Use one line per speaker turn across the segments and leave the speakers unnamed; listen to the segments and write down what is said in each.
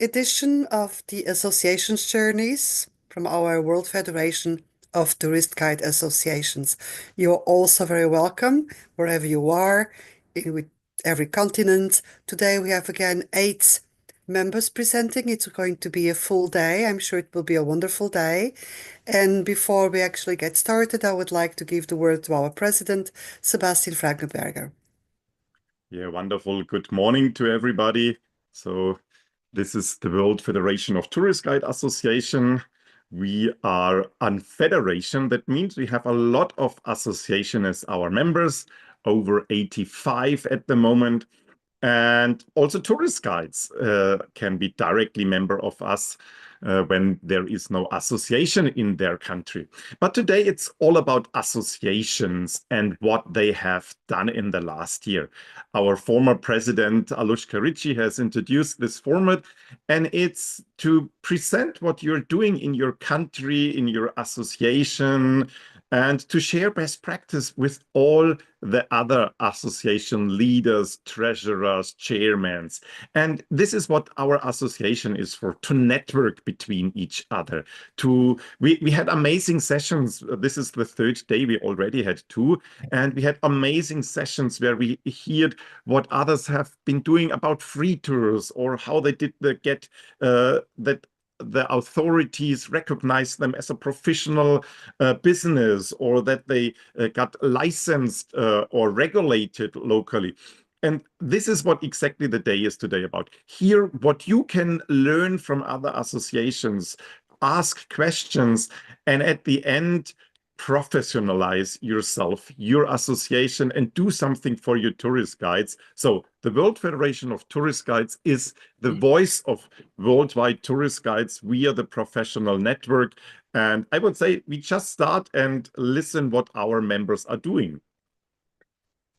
edition of the Association's Journeys from our World Federation of Tourist Guide Associations. You're also very welcome wherever you are, with every continent. Today we have again 8 members presenting. It's going to be a full day. I'm sure it will be a wonderful day. And before we actually get started, I would like to give the word to our president, Sebastian Fragenberger.
Yeah, wonderful. Good morning to everybody. So this is the World Federation of Tourist Guide Association. We are a federation. That means we have a lot of associations as our members, over 85 at the moment. And also tourist guides can be directly member of us when there is no association in their country. But today it's all about associations and what they have done in the last year. Our former president, Alushka Ricci, has introduced this format, and it's to present what you're doing in your country, in your association, and to share best practice with all the other association leaders, treasurers, chairmen. And this is what our association is for, to network between each other. We had amazing sessions. This is the 3rd day. We already had 2. And we had amazing sessions where we heard what others have been doing about free tours, or how they did get that the authorities recognize them as a professional business, or that they got licensed or regulated locally. And this is what exactly the day is today about. Hear what you can learn from other associations, ask questions, and at the end, professionalize yourself, your association, and do something for your tourist guides. So the World Federation of Tourist Guides is the voice of worldwide tourist guides. We are the professional network. And I would say we just start and listen what our members are doing.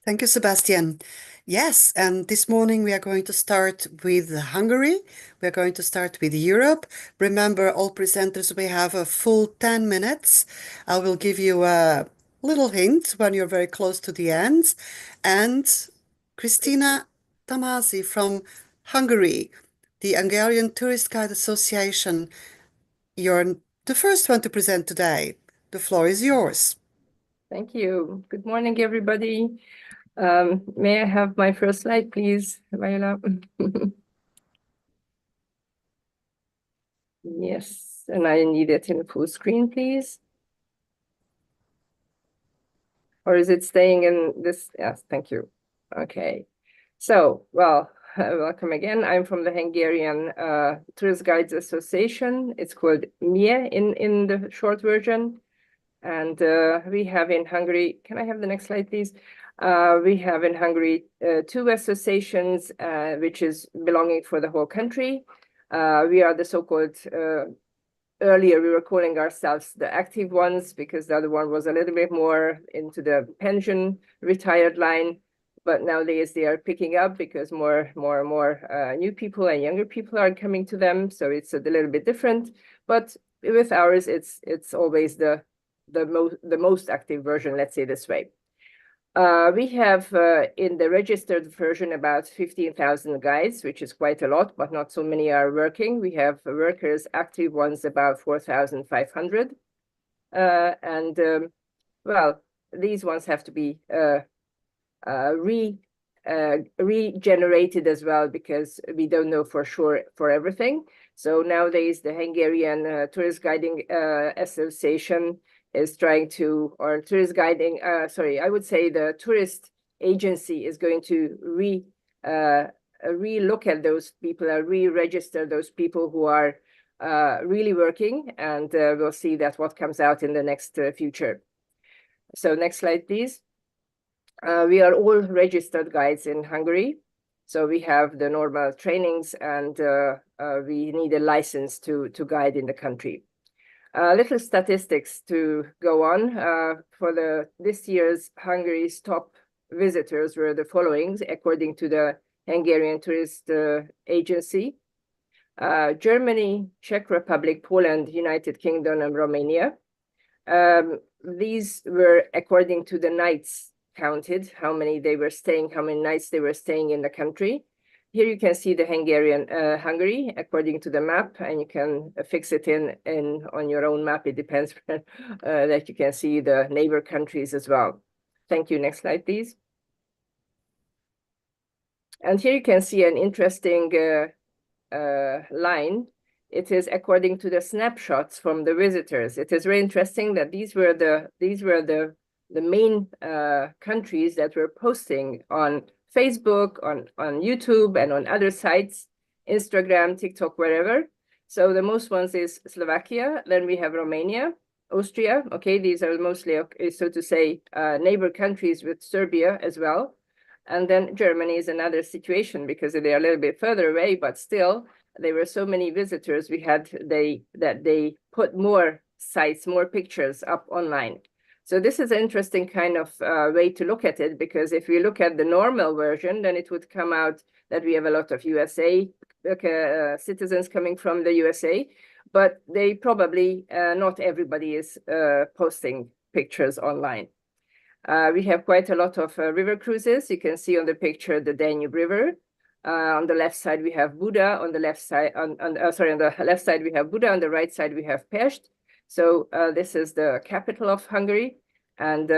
Thank you, Sebastian. Yes, and this morning we are going to start with Hungary. We are going to start with Europe. Remember, all presenters, we have a full 10 minutes. I will give you a little hint when you're very close to the end. And Christina Tamasi from Hungary, the Hungarian Tourist Guide Association. You're the first one to present today. The floor is yours.
Thank you. Good morning, everybody. May I have my first slide, please, Viola? Yes, and I need it in full screen, please. Or is it staying in this? Yes, thank you. Okay. So, well, welcome again. I'm from the Hungarian Tourist Guides Association. It's called MIE in the short version. And we have in Hungary, can I have the next slide, please? We have in Hungary 2 associations, which is belonging for the whole country. We are the so-called, earlier we were calling ourselves the active ones, because the other one was a little bit more into the pension retired line. But nowadays they are picking up because more and more new people and younger people are coming to them. So it's a little bit different. But with ours, it's always the most active version, let's say this way. We have in the registered version about 15,000 guides, which is quite a lot, but not so many are working. We have workers, active ones, about 4,500. Well, these ones have to be regenerated as well, because we don't know for sure for everything. So nowadays the Hungarian Tourist Guiding Association is trying to, or tourist guiding, sorry, I would say the tourist agency is going to re-look at those people and re-register those people who are really working, and we'll see that what comes out in the next future. So next slide, please. We are all registered guides in Hungary. So we have the normal trainings, and we need a license to guide in the country. Little statistics to go on. For this year's Hungary's top visitors were the following, according to the Hungarian Tourist Agency. Germany, Czech Republic, Poland, United Kingdom, and Romania. These were according to the nights counted, how many they were staying, how many nights they were staying in the country. here you can see the Hungary according to the map, and you can fix it in on your own map. It depends that you can see the neighbor countries as well. Thank you. Next slide, please. And here you can see an interesting line. It is according to the snapshots from the visitors. It is very interesting that these were the main countries that were posting on Facebook, on YouTube, and on other sites, Instagram, TikTok, wherever. So the most ones is Slovakia. Then we have Romania, Austria. Okay, these are mostly, so to say, neighbor countries with Serbia as well. And then Germany is another situation because they are a little bit further away, but still there were so many visitors that they put more sites, more pictures up online. So this is an interesting kind of way to look at it, because if we look at the normal version, then it would come out that we have a lot of USA citizens coming from the USA, but they probably, not everybody is posting pictures online. We have quite a lot of river cruises. You can see on the picture the Danube River. On the left side we have Buda. On the left side, on the left side we have Buda. On the right side we have Pest. So this is the capital of Hungary, and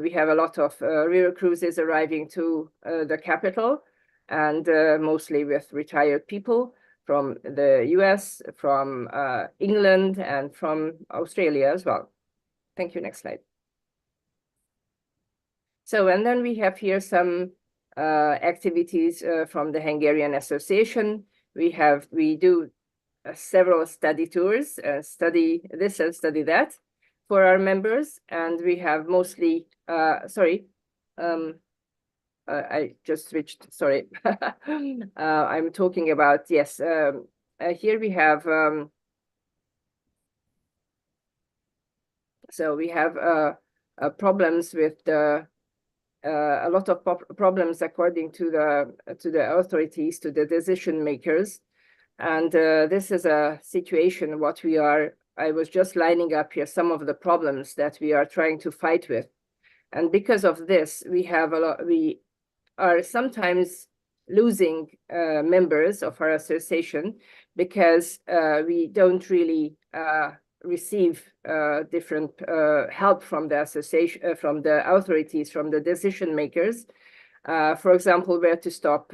we have a lot of river cruises arriving to the capital, and mostly with retired people from the US, from England, and from Australia as well. Thank you. Next slide. So, and then we have here some activities from the Hungarian Association. We do several study tours, study this and study that for our members. And we have mostly, I just switched, sorry. I'm talking about, yes, here we have, so we have problems with the, a lot of problems according to the authorities, to the decision makers. And this is a situation I was just lining up here some of the problems that we are trying to fight with. And because of this, we are sometimes losing members of our association because we don't really receive different help from the association, from the authorities, from the decision makers. For example, where to stop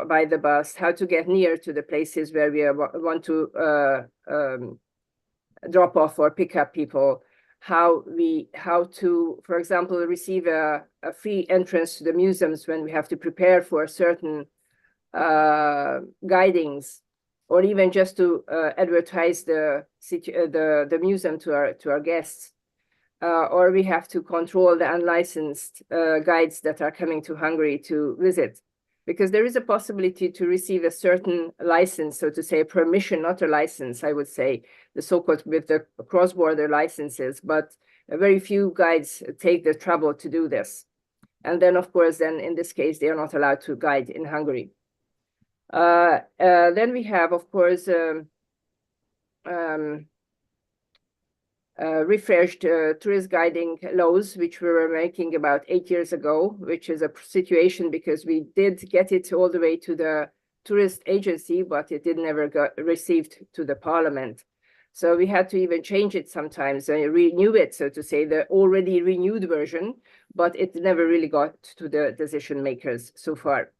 by the bus, how to get near to the places where we want to drop off or pick up people, how to, for example, receive a free entrance to the museums when we have to prepare for certain guidings, or even just to advertise the museum to our guests. Or we have to control the unlicensed guides that are coming to Hungary to visit, because there is a possibility to receive a certain license, so to say, a permission, not a license, I would say, the so-called with the cross-border licenses, but very few guides take the trouble to do this. And then, of course, then in this case, they are not allowed to guide in Hungary. Then we have, of course, refreshed tourist guiding laws, which we were making about 8 years ago, which is a situation because we did get it all the way to the tourist agency, but it did never got received to the parliament. So we had to even change it sometimes and renew it, so to say, the already renewed version, but it never really got to the decision makers so far.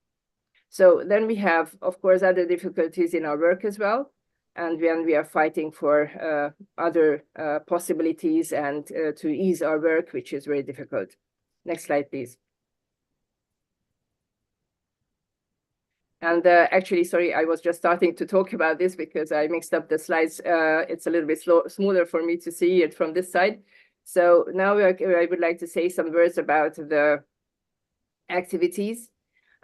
So then we have, of course, other difficulties in our work as well. And when we are fighting for other possibilities and to ease our work, which is very difficult. Next slide, please. And actually, sorry, I was just starting to talk about this because I mixed up the slides. It's a little bit smoother for me to see it from this side. So now I would like to say some words about the activities.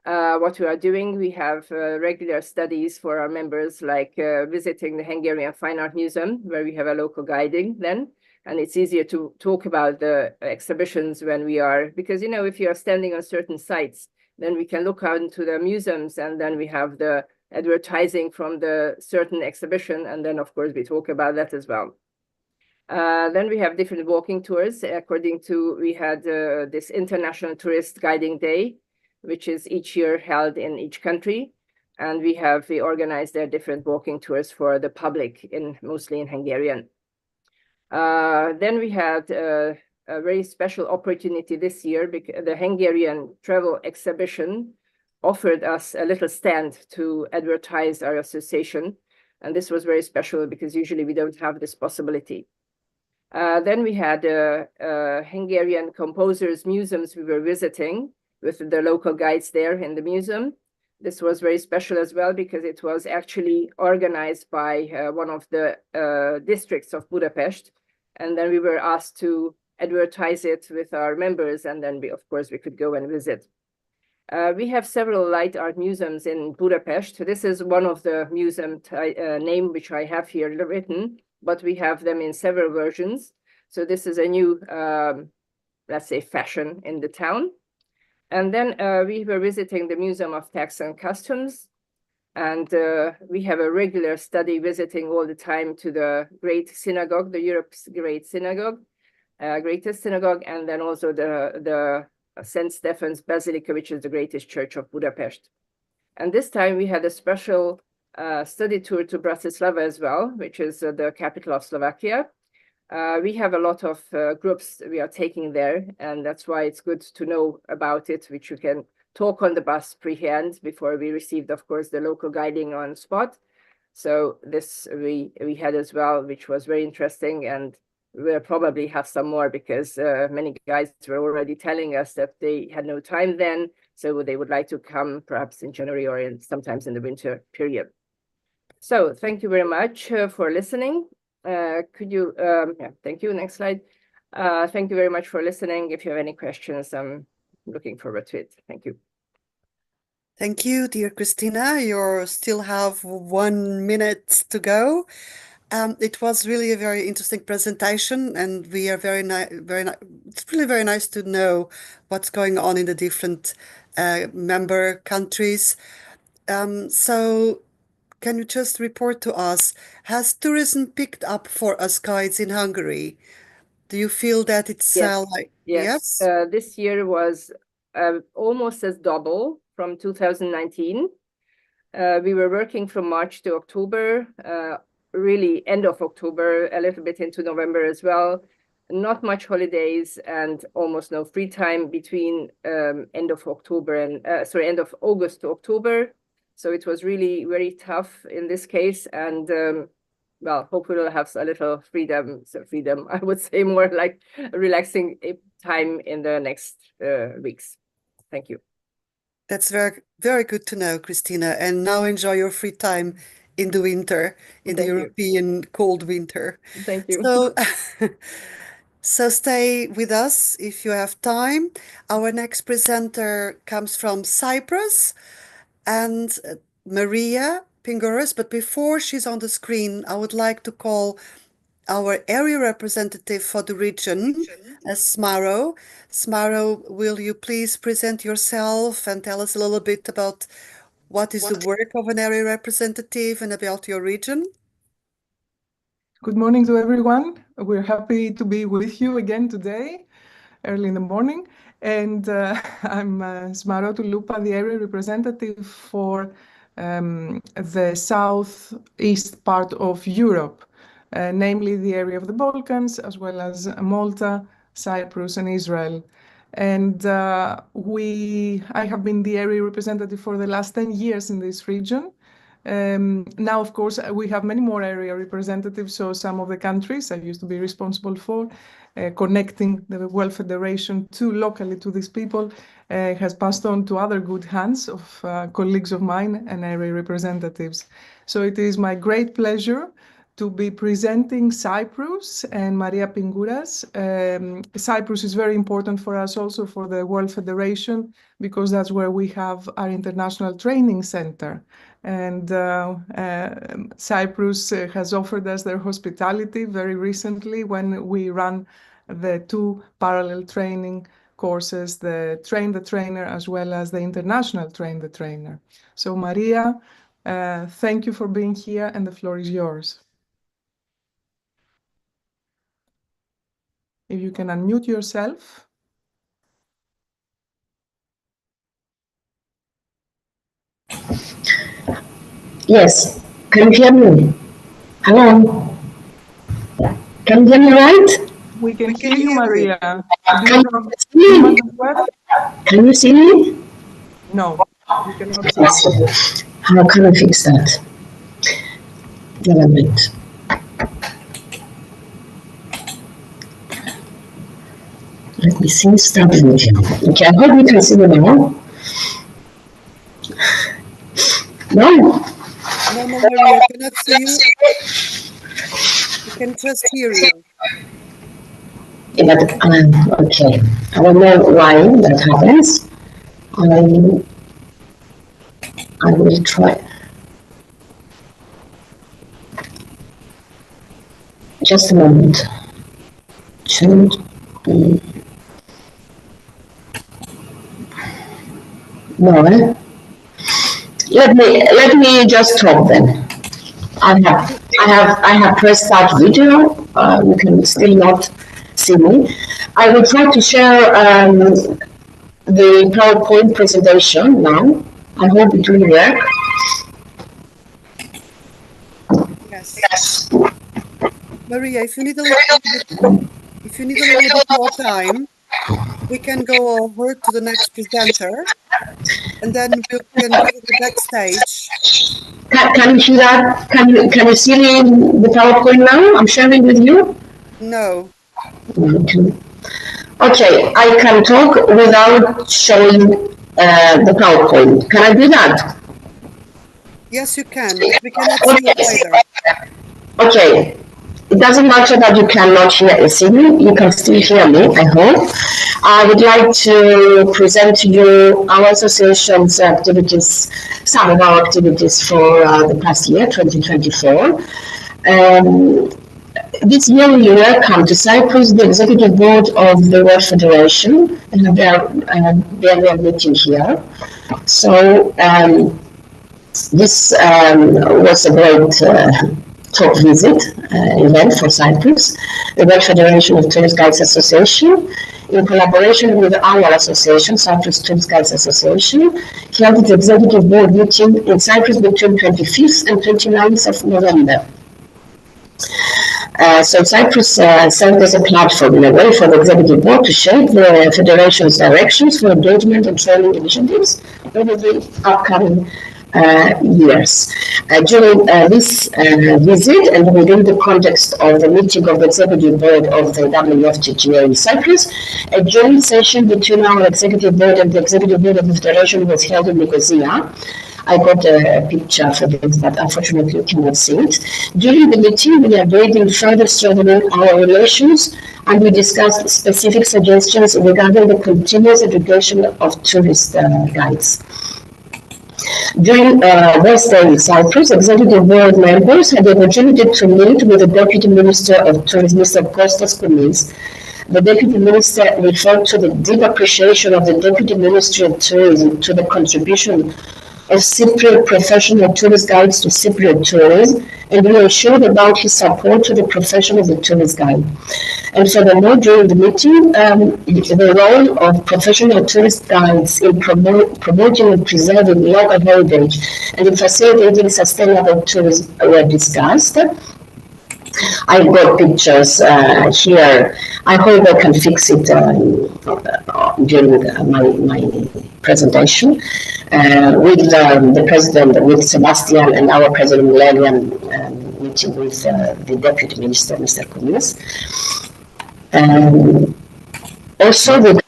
What we are doing, we have regular studies for our members, like visiting the Hungarian Fine Art Museum, where we have a local guiding then. And it's easier to talk about the exhibitions when we are, because, you know, if you are standing on certain sites, then we can look out into the museums, and then we have the advertising from the certain exhibition. And then, of course, we talk about that as well. Then we have different walking tours. We had this International Tourist Guiding Day, which is each year held in each country. and we organize their different walking tours for the public, mostly in Hungarian. Then we had a very special opportunity this year because the Hungarian travel exhibition offered us a little stand to advertise our association. And this was very special because usually we don't have this possibility. Then we had Hungarian composers' museums we were visiting with the local guides there in the museum. This was very special as well because it was actually organized by one of the districts of Budapest. And then we were asked to advertise it with our members, and then of course, we could go and visit. We have several light art museums in Budapest. This is one of the museum name which I have here written, but we have them in several versions. So this is a new, let's say, fashion in the town. And then we were visiting the Museum of Tax and Customs. And we have a regular study visiting all the time to the Great Synagogue, the Europe's great synagogue, greatest synagogue, and then also the St. Stephen's Basilica, which is the greatest church of Budapest. And this time we had a special study tour to Bratislava as well, which is the capital of Slovakia. We have a lot of groups we are taking there, and that's why it's good to know about it, which you can talk on the bus pre-hand before we received, of course, the local guiding on spot. So this we had as well, which was very interesting, and we'll probably have some more because many guys were already telling us that they had no time then, so they would like to come perhaps in January or sometimes in the winter period. So thank you very much for listening. Could you, yeah, thank you. Next slide. Thank you very much for listening. If you have any questions, I'm looking forward to it. Thank you.
Thank you, dear Christina. You still have 1 minute to go. It was really a very interesting presentation, and we are it's really very nice to know what's going on in the different member countries. So can you just report to us, has tourism picked up for us guides in Hungary? Do you feel that it's
Yes.
like,
Yes? This year was almost as double from 2019. We were working from March to October, really end of October, a little bit into November as well. Not much holidays and almost no free time between end of October and end of August to October. So it was really very tough in this case, and well, hopefully we'll have a little freedom. So freedom, I would say, more like relaxing time in the next weeks. Thank you.
That's very, very good to know, Christina. And now enjoy your free time in the winter, in the European cold winter.
Thank you.
So, so stay with us if you have time. Our next presenter comes from Cyprus, and Maria Pinguris. But before she's on the screen, I would like to call our area representative for the region, Smaro. Smaro, will you please present yourself and tell us a little bit about what is the work of an area representative and about your region?
Good morning to everyone. We're happy to be with you again today, early in the morning. And I'm Smaro Tulupa, the area representative for the southeast part of Europe, namely the area of the Balkans, as well as Malta, Cyprus, and Israel. And I have been the area representative for the last 10 years in this region. Now, of course, we have many more area representatives, so some of the countries I used to be responsible for connecting the World Federation locally to these people has passed on to other good hands of colleagues of mine and area representatives. So it is my great pleasure to be presenting Cyprus and Maria Pinguras. Cyprus is very important for us also for the World Federation because that's where we have our international training center. And Cyprus has offered us their hospitality very recently when we ran the 2 parallel training courses, the Train the Trainer as well as the International Train the Trainer. So Maria, thank you for being here and the floor is yours. If you can unmute yourself.
Yes. Can you hear me? Hello? Can you hear me right?
We can hear you, Maria. Do
Can
you have
you see
Iman
me?
as well?
Can you see me?
No, we cannot see you.
How can I fix that? Wait a minute. Let me see. Start the meeting. Okay, I hope you can see me now. No?
No, Maria, I cannot see you. We can just hear you.
Yeah, but, okay. I don't know why that happens. I will try. Just a moment. Change. No, eh? Let me just talk then. I have pressed start video. You can still not see me. I will try to share the PowerPoint presentation now. I hope it will work.
Yes. Maria, if you need a little bit more time, we can go over to the next presenter, and then we can go to the backstage.
Can you see that? Can you see the PowerPoint now? I'm sharing with you.
No.
Okay, I can talk without showing the PowerPoint. Can I do that?
Yes, you can, but we cannot see you either.
Okay. It doesn't matter that you cannot see me. You can still hear me, I hope. I would like to present to you our association's activities, some of our activities for the past year, 2024. This year we welcome to Cyprus the Executive Board of the World Federation, and they are meeting here. So this was a great top visit event for Cyprus. The World Federation of Tourist Guides Association, in collaboration with our association, Cyprus Tourist Guides Association, held its executive board meeting in Cyprus between 25th and 29th of November. So Cyprus served as a platform in a way for the executive board to shape the federation's directions for engagement and training initiatives over the upcoming years. During this visit and within the context of the meeting of the executive board of the WFTGA in Cyprus, a joint session between our executive board and the executive board of the federation was held in Nicosia. I got a picture for this, but unfortunately you cannot see it. During the meeting, we agreed in further strengthening our relations, and we discussed specific suggestions regarding the continuous education of tourist guides. During their stay in Cyprus, executive board members had the opportunity to meet with the Deputy Minister of Tourism, Mr. Kostas Koumis. The Deputy Minister referred to the deep appreciation of the Deputy Ministry of Tourism to the contribution of Cypriot professional tourist guides to Cypriot tourism, and we assured about his support to the profession of the tourist guide. And furthermore, during the meeting, the role of professional tourist guides in promoting and preserving local heritage and in facilitating sustainable tourism were discussed. I've got pictures here. I hope I can fix it during my presentation. With the president, with Sebastian and our president Lelian, meeting with the deputy minister, Mr. Koumis. Also, the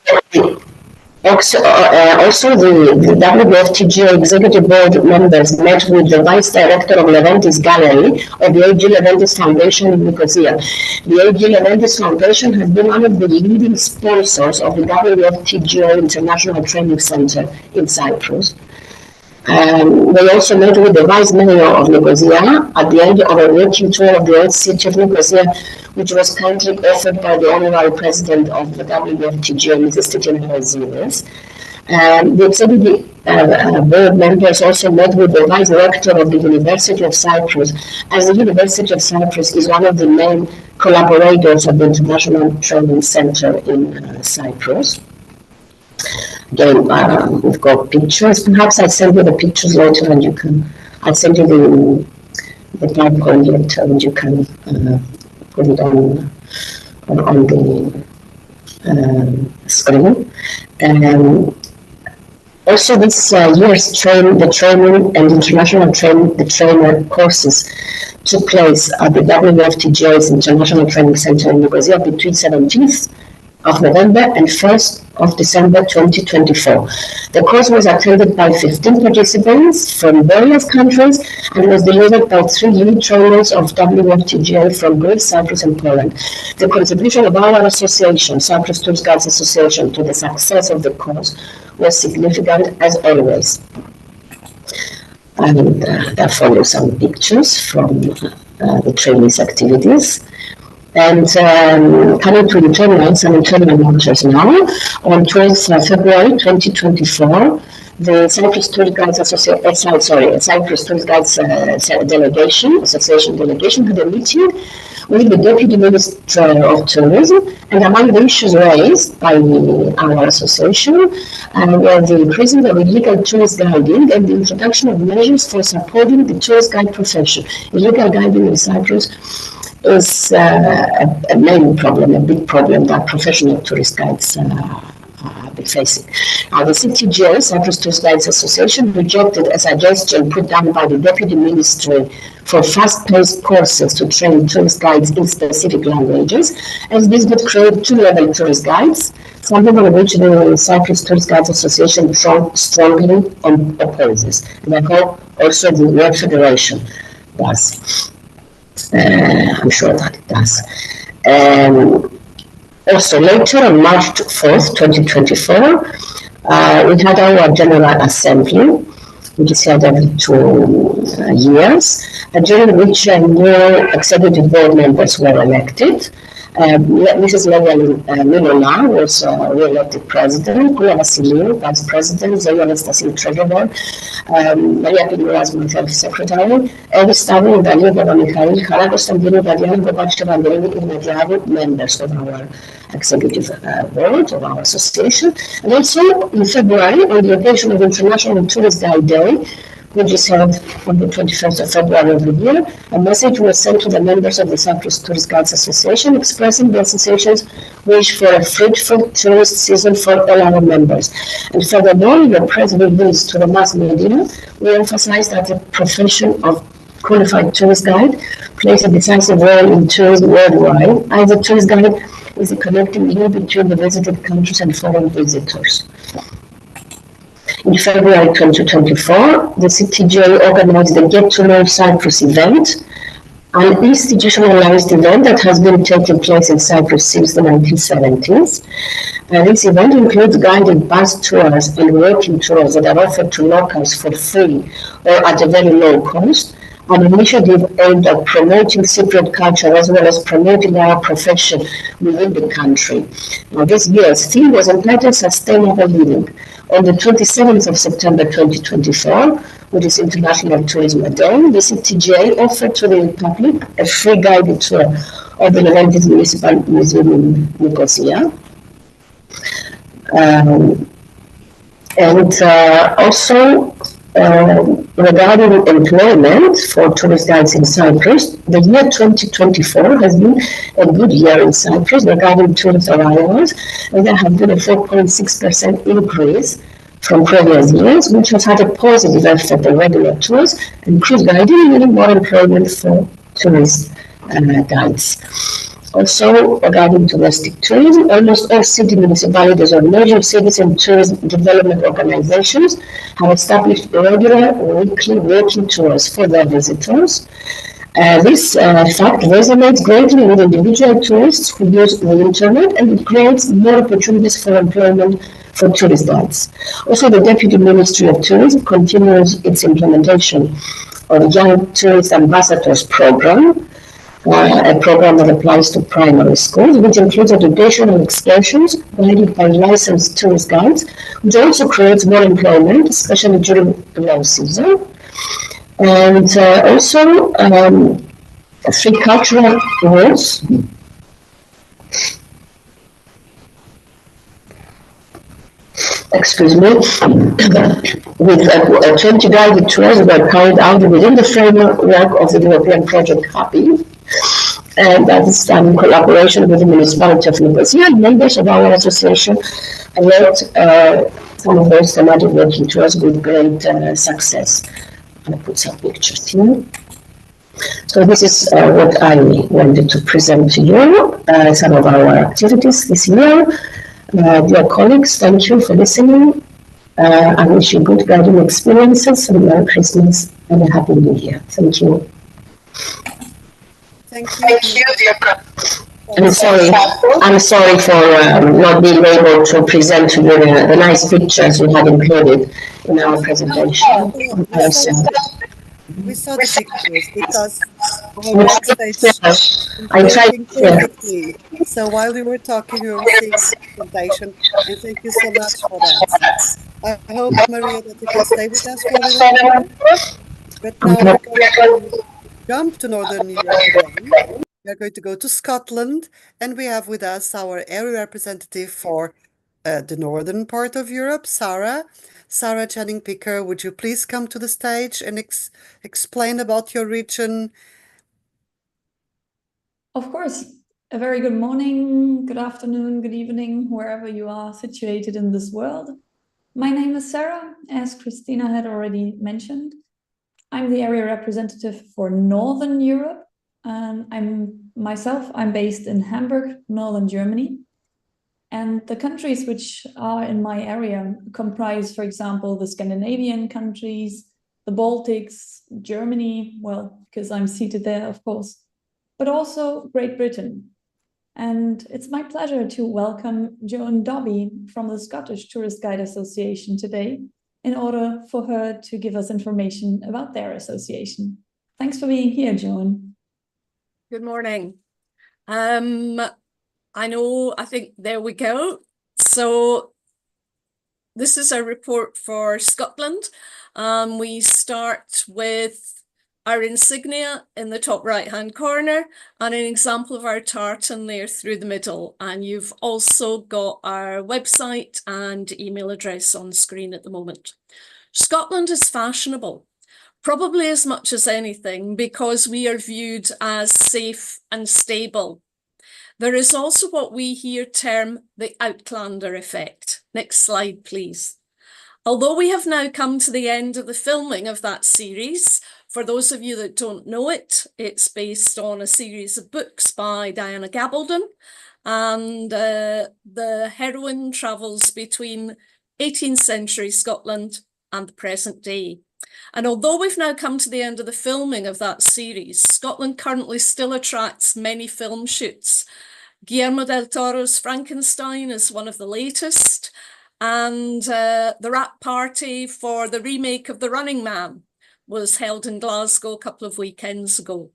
WFTGA executive board members met with the vice director of Leventis Gallery of the A.G. Leventis Foundation in Nicosia. The A.G. Leventis Foundation has been one of the leading sponsors of the WFTGA International Training Center in Cyprus. They also met with the vice mayor of Nicosia at the end of a working tour of the old city of Nicosia, which was kindly offered by the honorary president of the WFTGA, Mrs. Titina Razines. The executive board members also met with the vice rector of the University of Cyprus, as the University of Cyprus is one of the main collaborators of the International Training Center in Cyprus. Again, we've got pictures. Perhaps I'll send you the pictures later and you can I sent you the PowerPoint later, and you can put it on the screen. Also, this year's the training and international the trainer courses took place at the WFTGA's International Training Center in Nicosia between 17th of November and 1st of December 2024. The course was attended by 15 participants from various countries and was delivered by 3 lead trainers of WFTGA from Greece, Cyprus, and Poland. The contribution of our association, Cyprus Tourist Guides Association, to the success of the course was significant as always. And there follow some pictures from the training's activities. And coming to some internal matters now, on 12th February 2024, the Cyprus Tourist Guides Cyprus Tourist Guides Association delegation had a meeting with the Deputy Minister of Tourism, and among the issues raised by our association were the increasing of illegal tourist guiding and the introduction of measures for supporting the tourist guide profession. Illegal guiding in Cyprus is a main problem, a big problem that professional tourist guides have been facing. Now, the CTGA, Cyprus Tourist Guides Association, rejected a suggestion put down by the Deputy Ministry for fast-paced courses to train tourist guides in specific languages, as this would create 2-level tourist guides, something on which the Cyprus Tourist Guides Association strongly opposes. And I hope also the World Federation does. I'm sure that it does. Also, later on March 4th, 2024, we had our General Assembly, which is held every 2 years, during which new executive board members were elected. Mrs. Milona was re-elected president, Kula Vassiliou, vice president, Zoya Anastasiou, treasurer, Maria Piniouras, myself, secretary, Elvis Stavou, Daniel Babamikhail, Hara Konstantinou, Vadiana Gobachev, Andrei Ignatiavou, members of our executive board of our association. And also in February, on the occasion of International Tourist Guide Day, which is held on the 21st of February of the year, a message was sent to the members of the Cyprus Tourist Guides Association expressing the association's wish for a fruitful tourist season for all our members. And furthermore, in the press release to the mass media, we emphasize that the profession of qualified tourist guide plays a decisive role in tourism worldwide, as a tourist guide is a connecting link between the visited countries and foreign visitors. In February 2024, the CTGA organized the Get to Know Cyprus event, an institutionalized event that has been taking place in Cyprus since the 1970s. This event includes guided bus tours and walking tours that are offered to locals for free or at a very low cost, an initiative aimed at promoting Cypriot culture as well as promoting our profession within the country. Now, this year's theme was entitled Sustainable Living. On the 27th of September 2024, which is International Tourism Day, the CTGA offered to the public a free guided tour of the Leventis Municipal Museum in Nicosia. Also, regarding employment for tourist guides in Cyprus, the year 2024 has been a good year in Cyprus regarding tourist arrivals, and there has been a 4.6% increase from previous years, which has had a positive effect on regular tours and cruise guiding, meaning more employment for tourist guides. Also, regarding domestic tourism, almost all city municipalities or major cities and tourism development organizations have established regular weekly walking tours for their visitors. This fact resonates greatly with individual tourists who use the internet, and it creates more opportunities for employment for tourist guides. Also, the Deputy Ministry of Tourism continues its implementation of Young Tourist Ambassadors Program, a program that applies to primary schools, which includes educational excursions guided by licensed tourist guides, which also creates more employment, especially during the low season. And also, 3 cultural awards. excuse me, with 20 guided tours were carried out within the framework of the European project HAPI, and that is done in collaboration with the municipality of Nicosia and members of our association, and led some of those thematic working tours with great success. I'll put some pictures here. So this is what I wanted to present to you, some of our activities this year. Dear colleagues, thank you for listening. I wish you good guiding experiences, and Merry Christmas and a Happy New Year. Thank you.
Thank you.
I'm sorry for not being able to present to you the nice pictures we had included in our presentation.
We saw the pictures because our backstage
I tried.
perfectly. So while we were talking, we were seeing the presentation, and thank you so much for that. I hope, Maria, that you can stay with us for a little longer. But now we're going to jump to Northern Europe again. We are going to go to Scotland, and we have with us our area representative for the northern part of Europe, Sarah. Sarah Channing-Picker, would you please come to the stage and explain about your region?
Of course. A very good morning, good afternoon, good evening, wherever you are situated in this world. My name is Sarah, as Christina had already mentioned. I'm the area representative for Northern Europe. I'm based in Hamburg, Northern Germany. And the countries which are in my area comprise, for example, the Scandinavian countries, the Baltics, Germany, well, because I'm seated there, of course, but also Great Britain. And it's my pleasure to welcome Joan Dobby from the Scottish Tourist Guide Association today in order for her to give us information about their association. Thanks for being here, Joan.
Good morning. I think there we go. So this is a report for Scotland. We start with our insignia in the top right-hand corner and an example of our tartan there through the middle. And you've also got our website and email address on screen at the moment. Scotland is fashionable, probably as much as anything, because we are viewed as safe and stable. There is also what we here term the Outlander effect. Next slide, please. Although we have now come to the end of the filming of that series, for those of you that don't know it, it's based on a series of books by Diana Gabaldon, and the heroine travels between 18th century Scotland and the present day. And although we've now come to the end of the filming of that series, Scotland currently still attracts many film shoots. Guillermo del Toro's Frankenstein is one of the latest, and the wrap party for the remake of The Running Man was held in Glasgow a couple of weekends ago.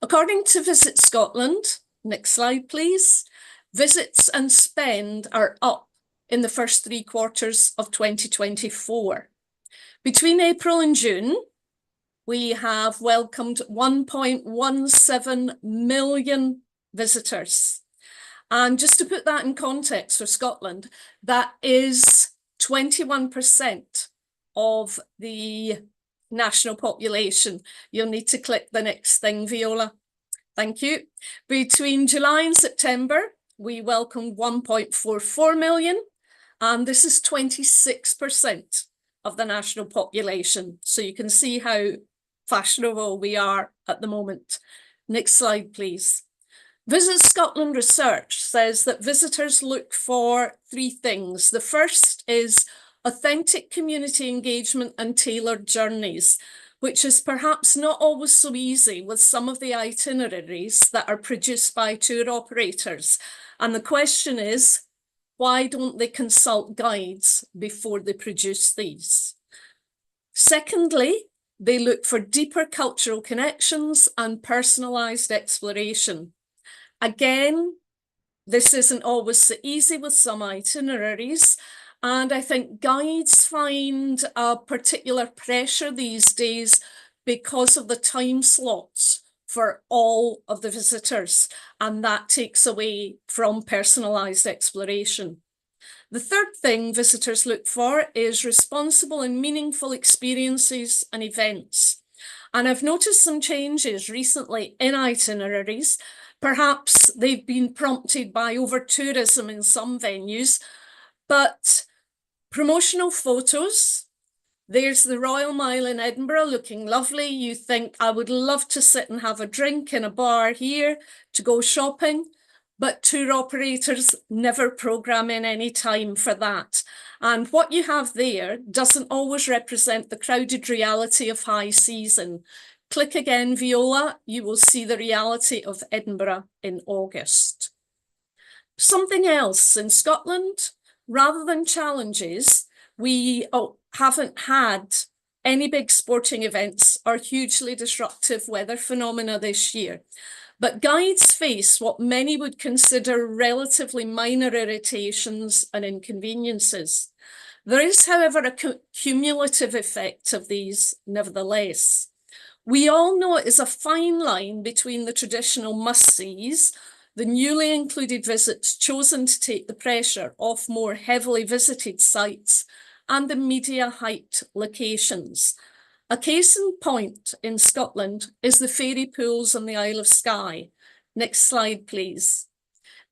According to Visit Scotland, next slide please, visits and spend are up in the first 3 quarters of 2024. Between April and June, we have welcomed 1.17 million visitors. And just to put that in context for Scotland, that is 21% of the national population. You'll need to click the next thing, Viola. Thank you. Between July and September, we welcomed 1.44 million, and this is 26% of the national population. So you can see how fashionable we are at the moment. Next slide, please. Visit Scotland research says that visitors look for 3 things. The first is authentic community engagement and tailored journeys, which is perhaps not always so easy with some of the itineraries that are produced by tour operators. And the question is, why don't they consult guides before they produce these? Secondly, they look for deeper cultural connections and personalised exploration. Again, this isn't always so easy with some itineraries, and I think guides find a particular pressure these days because of the time slots for all of the visitors, and that takes away from personalised exploration. The third thing visitors look for is responsible and meaningful experiences and events. And I've noticed some changes recently in itineraries. Perhaps they've been prompted by over-tourism in some venues, but promotional photos. There's the Royal Mile in Edinburgh looking lovely. You think, I would love to sit and have a drink in a bar here to go shopping, but tour operators never program in any time for that. And what you have there doesn't always represent the crowded reality of high season. Click again, Viola, you will see the reality of Edinburgh in August. Something else in Scotland, rather than challenges, we haven't had any big sporting events or hugely disruptive weather phenomena this year. But guides face what many would consider relatively minor irritations and inconveniences. There is, however, a cumulative effect of these nevertheless. We all know it is a fine line between the traditional must-sees, the newly included visits chosen to take the pressure off more heavily visited sites, and the media-hyped locations. A case in point in Scotland is the fairy pools on the Isle of Skye. Next slide, please.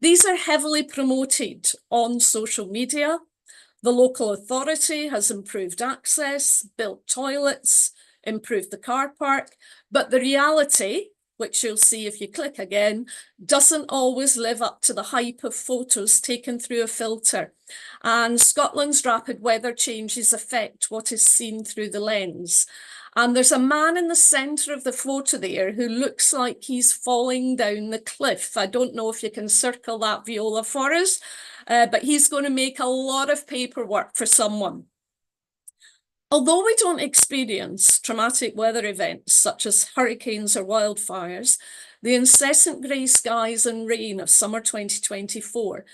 These are heavily promoted on social media. The local authority has improved access, built toilets, improved the car park, but the reality, which you'll see if you click again, doesn't always live up to the hype of photos taken through a filter. And Scotland's rapid weather changes affect what is seen through the lens. And there's a man in the centre of the photo there who looks like he's falling down the cliff. I don't know if you can circle that, Viola, for us, but he's going to make a lot of paperwork for someone. Although we don't experience traumatic weather events such as hurricanes or wildfires, the incessant grey skies and rain of summer 2024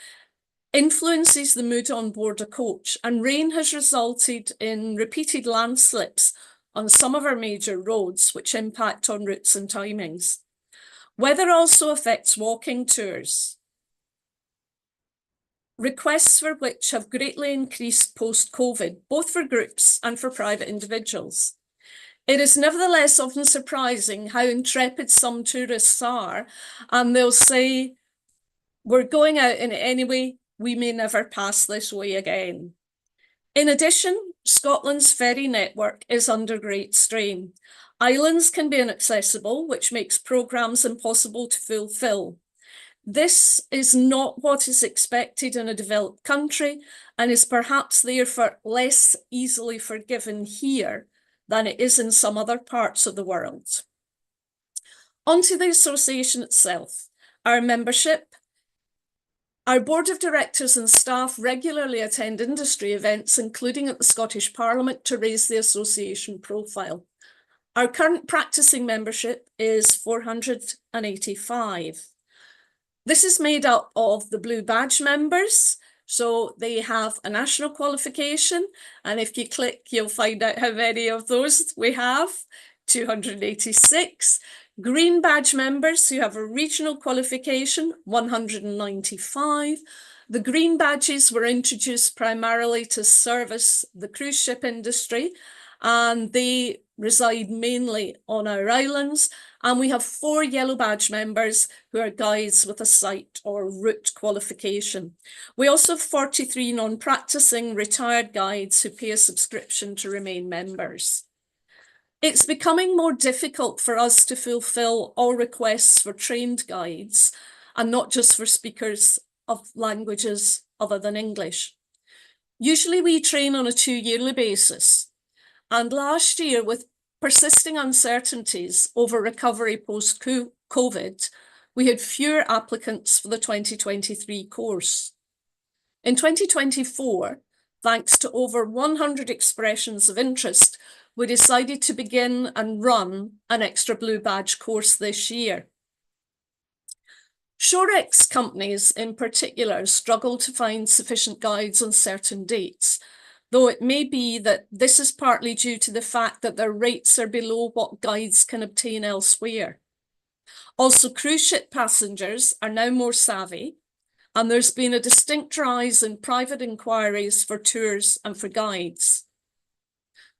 influences the mood on board a coach, and rain has resulted in repeated landslips on some of our major roads, which impact on routes and timings. Weather also affects walking tours, requests for which have greatly increased post-COVID, both for groups and for private individuals. It is nevertheless often surprising how intrepid some tourists are, and they'll say, we're going out in it anyway, we may never pass this way again. In addition, Scotland's ferry network is under great strain. Islands can be inaccessible, which makes programmes impossible to fulfil. This is not what is expected in a developed country and is perhaps therefore less easily forgiven here than it is in some other parts of the world. On to the association itself. Our membership. Our board of directors and staff regularly attend industry events, including at the Scottish Parliament, to raise the association profile. Our current practicing membership is 485. This is made up of the blue badge members, so they have a national qualification, and if you click, you'll find out how many of those we have, 286. Green badge members who have a regional qualification, 195. The green badges were introduced primarily to service the cruise ship industry, and they reside mainly on our islands. And we have 4 yellow badge members who are guides with a site or route qualification. We also have 43 non-practicing retired guides who pay a subscription to remain members. It's becoming more difficult for us to fulfill all requests for trained guides, and not just for speakers of languages other than English. Usually we train on a 2-yearly basis, and last year, with persisting uncertainties over recovery post-COVID, we had fewer applicants for the 2023 course. In 2024, thanks to over 100 expressions of interest, we decided to begin and run an extra blue badge course this year. Shorex companies in particular struggle to find sufficient guides on certain dates, though it may be that this is partly due to the fact that their rates are below what guides can obtain elsewhere. Also, cruise ship passengers are now more savvy, and there's been a distinct rise in private inquiries for tours and for guides.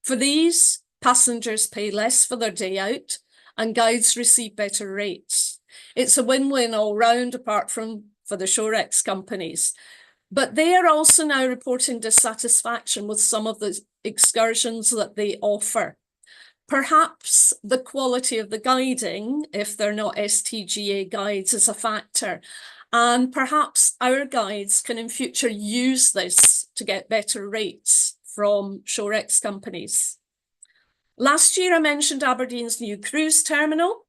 For these, passengers pay less for their day out and guides receive better rates. It's a win-win all round, apart from for the Shorex companies. But they are also now reporting dissatisfaction with some of the excursions that they offer. Perhaps the quality of the guiding, if they're not STGA guides, is a factor. And perhaps our guides can in future use this to get better rates from Shorex companies. Last year, I mentioned Aberdeen's new cruise terminal.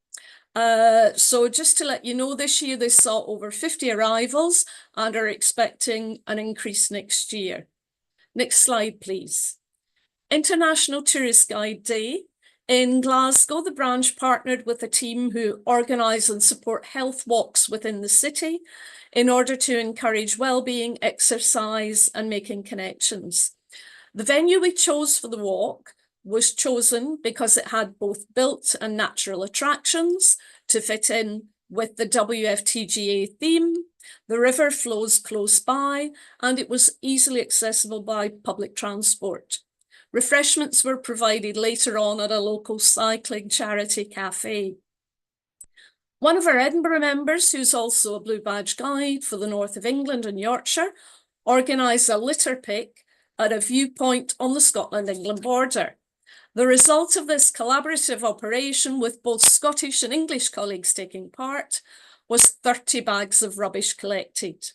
So just to let you know, this year they saw over 50 arrivals and are expecting an increase next year. Next slide, please. International Tourist Guide Day. In Glasgow, the branch partnered with a team who organise and support health walks within the city in order to encourage well-being, exercise and making connections. The venue we chose for the walk was chosen because it had both built and natural attractions to fit in with the WFTGA theme. The river flows close by and it was easily accessible by public transport. Refreshments were provided later on at a local cycling charity cafe. One of our Edinburgh members, who's also a Blue Badge guide for the north of England and Yorkshire, organised a litter pick at a viewpoint on the Scotland-England border. The result of this collaborative operation, with both Scottish and English colleagues taking part, was 30 bags of rubbish collected.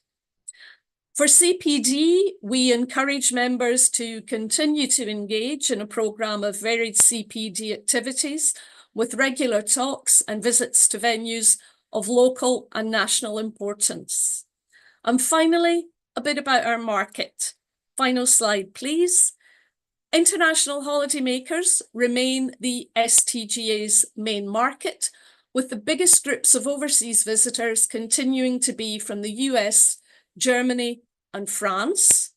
For CPD, we encourage members to continue to engage in a programme of varied CPD activities with regular talks and visits to venues of local and national importance. And finally, a bit about our market. Final slide, please. International holidaymakers remain the STGA's main market, with the biggest groups of overseas visitors continuing to be from the US, Germany and France.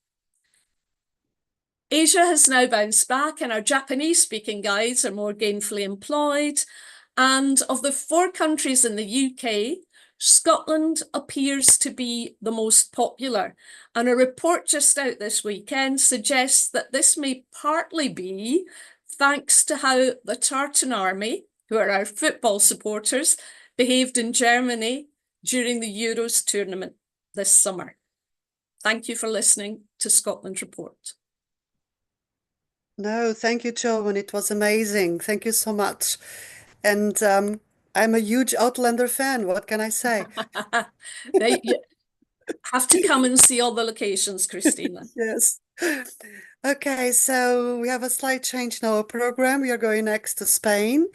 Asia has now bounced back and our Japanese-speaking guides are more gainfully employed. And of the 4 countries in the UK, Scotland appears to be the most popular. And a report just out this weekend suggests that this may partly be thanks to how the Tartan Army, who are our football supporters, behaved in Germany during the Euros tournament this summer. Thank you for listening to Scotland Report.
No, thank you, Joan. It was amazing. Thank you so much. And I'm a huge Outlander fan. What can I say?
You have to come and see all the locations, Christina.
Yes. Okay, so we have a slight change in our program. We are going next to Spain.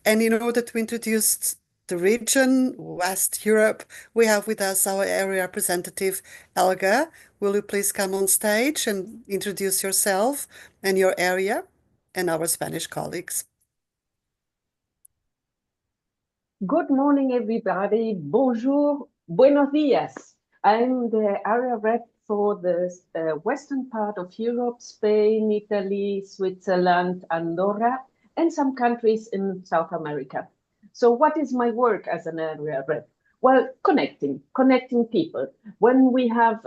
And in order to introduce the region, West Europe, we have with us our area representative, Elga. Will you please come on stage and introduce yourself and your area and our Spanish colleagues?
Good morning, everybody. Bonjour, buenos días. I'm the area rep for the western part of Europe, Spain, Italy, Switzerland, Andorra, and some countries in South America. So what is my work as an area rep? Well, connecting people. When we have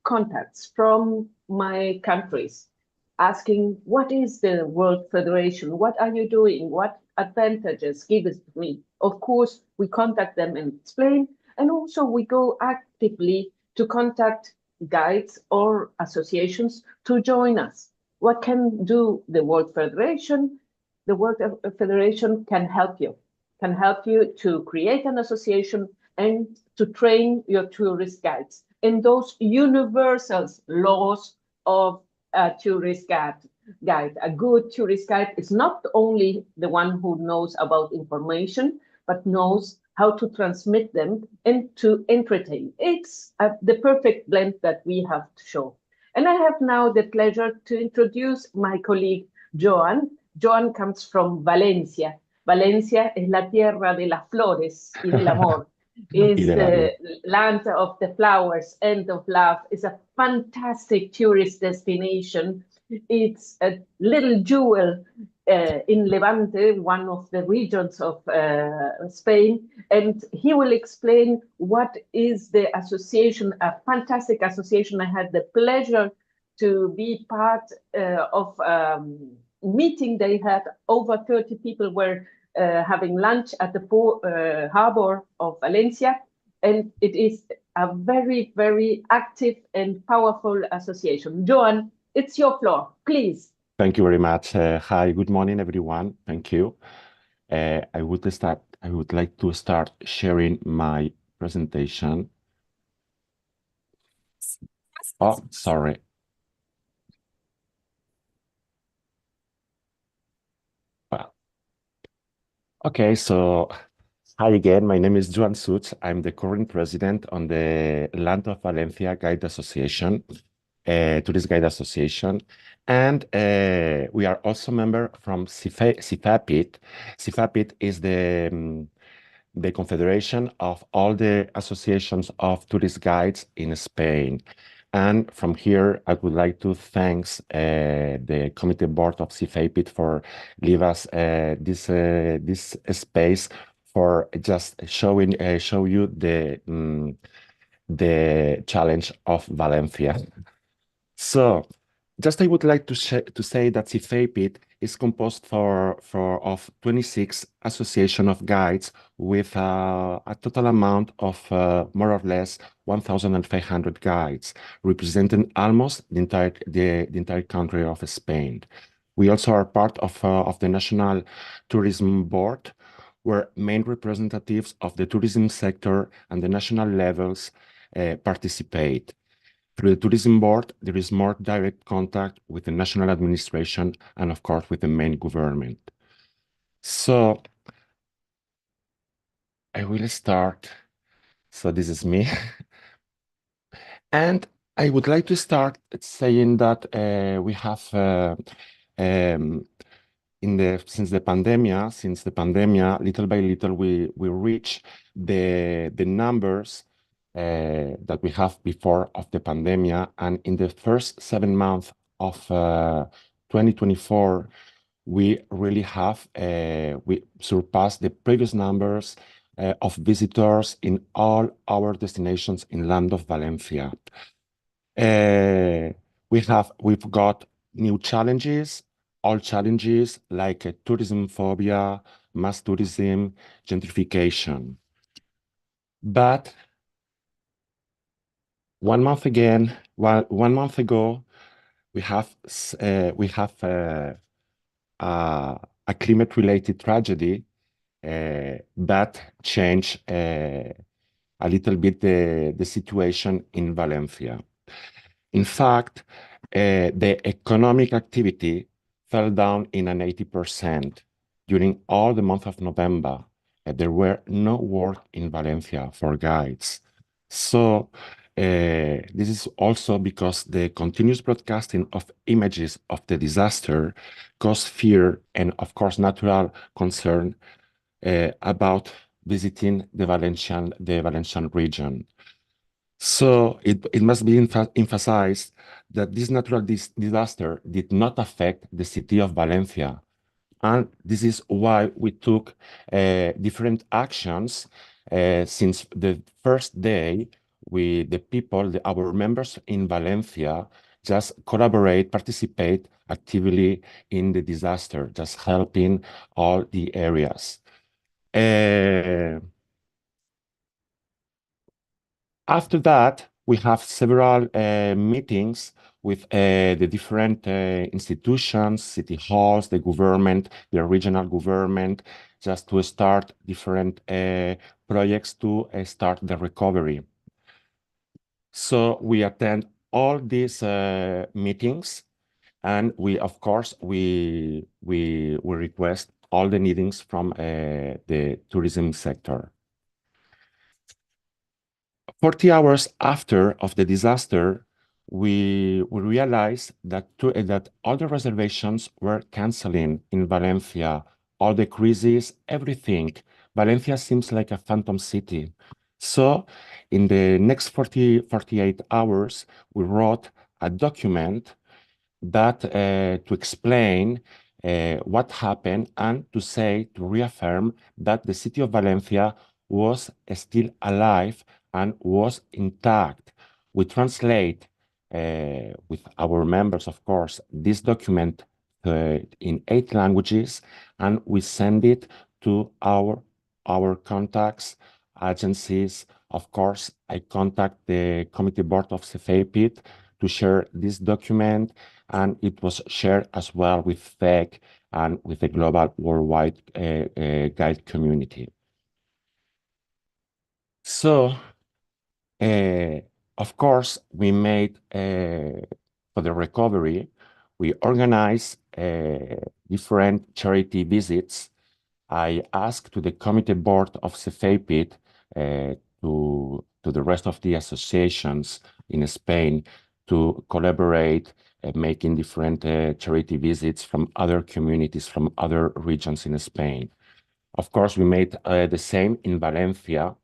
contacts from my countries, asking what is the World Federation? What are you doing? What advantages give it to me? Of course, we contact them and explain, and also we go actively to contact guides or associations to join us. What can do the World Federation? The World Federation can help you to create an association and to train your tourist guides in those universal laws of a tourist guide. A good tourist guide is not only the one who knows about information, but knows how to transmit them and to entertain. It's the perfect blend that we have to show. And I have now the pleasure to introduce my colleague, Joan. Joan comes from Valencia. Valencia es la tierra de las flores y del amor. Is the land of the flowers and of love. Is a fantastic tourist destination. It's a little jewel in Levante, one of the regions of Spain, and he will explain what is the association, a fantastic association. I had the pleasure to be part of meeting. They had over 30 people were having lunch at the harbor of Valencia, and it is a very, very active and powerful association. Joan, it's your floor, please.
Thank you very much. Hi, good morning, everyone. Thank you. I would like to start sharing my presentation. Oh, sorry. Well, okay, so hi again. My name is Joan Suits. I'm the current president on the Land of Valencia Guide Association, Tourist Guide Association. And we are also member from CIFAPIT. CIFAPIT is the confederation of all the associations of tourist guides in Spain. And from here, I would like to thank the committee board of CIFAPIT for give us this space for just show you the challenge of Valencia. So, just I would like to say that CIFAPIT is composed of 26 association of guides with a total amount of more or less 1,500 guides, representing almost the entire country of Spain. We also are part of the National Tourism Board, where main representatives of the tourism sector and the national levels participate. Through the Tourism Board, there is more direct contact with the national administration and, of course, with the main government. So, I will start. So, this is me. And I would like to start saying that we have, since the pandemic, little by little, we reach the numbers that we have before of the pandemic, and in the first 7 months of 2024, we really have we surpassed the previous numbers of visitors in all our destinations in land of Valencia. We've got new challenges, all challenges like tourism phobia, mass tourism, gentrification. But 1 month ago, we have a climate-related tragedy that changed a little bit the situation in Valencia. In fact, the economic activity fell down in an 80% during all the month of November. There were no work in Valencia for guides. So this is also because the continuous broadcasting of images of the disaster caused fear and, of course, natural concern about visiting the Valencian region. So it must be emphasized that this natural disaster did not affect the city of Valencia. And this is why we took different actions since the first day. Our members in Valencia just participate actively in the disaster, just helping all the areas. After that, we have several meetings with the different institutions, city halls, the government, the regional government, just to start different projects to start the recovery. So we attend all these meetings, and of course, we request all the needings from the tourism sector. 40 hours after of the disaster, we realized that all the reservations were canceling in Valencia, all the cruises, everything. Valencia seems like a phantom city. So in the next 48 hours, we wrote a document that to explain what happened and to reaffirm that the city of Valencia was still alive and was intact. We translate with our members, of course, this document in 8 languages, and we send it to our contacts, agencies. Of course, I contact the committee board of CFAPIT to share this document, and it was shared as well with FEC and with the global worldwide guide community. So, of course, we made, for the recovery, we organized different charity visits. I asked to the committee board of CFAPIT to the rest of the associations in Spain to collaborate, making different charity visits from other communities, from other regions in Spain. Of course, we made the same in Valencia,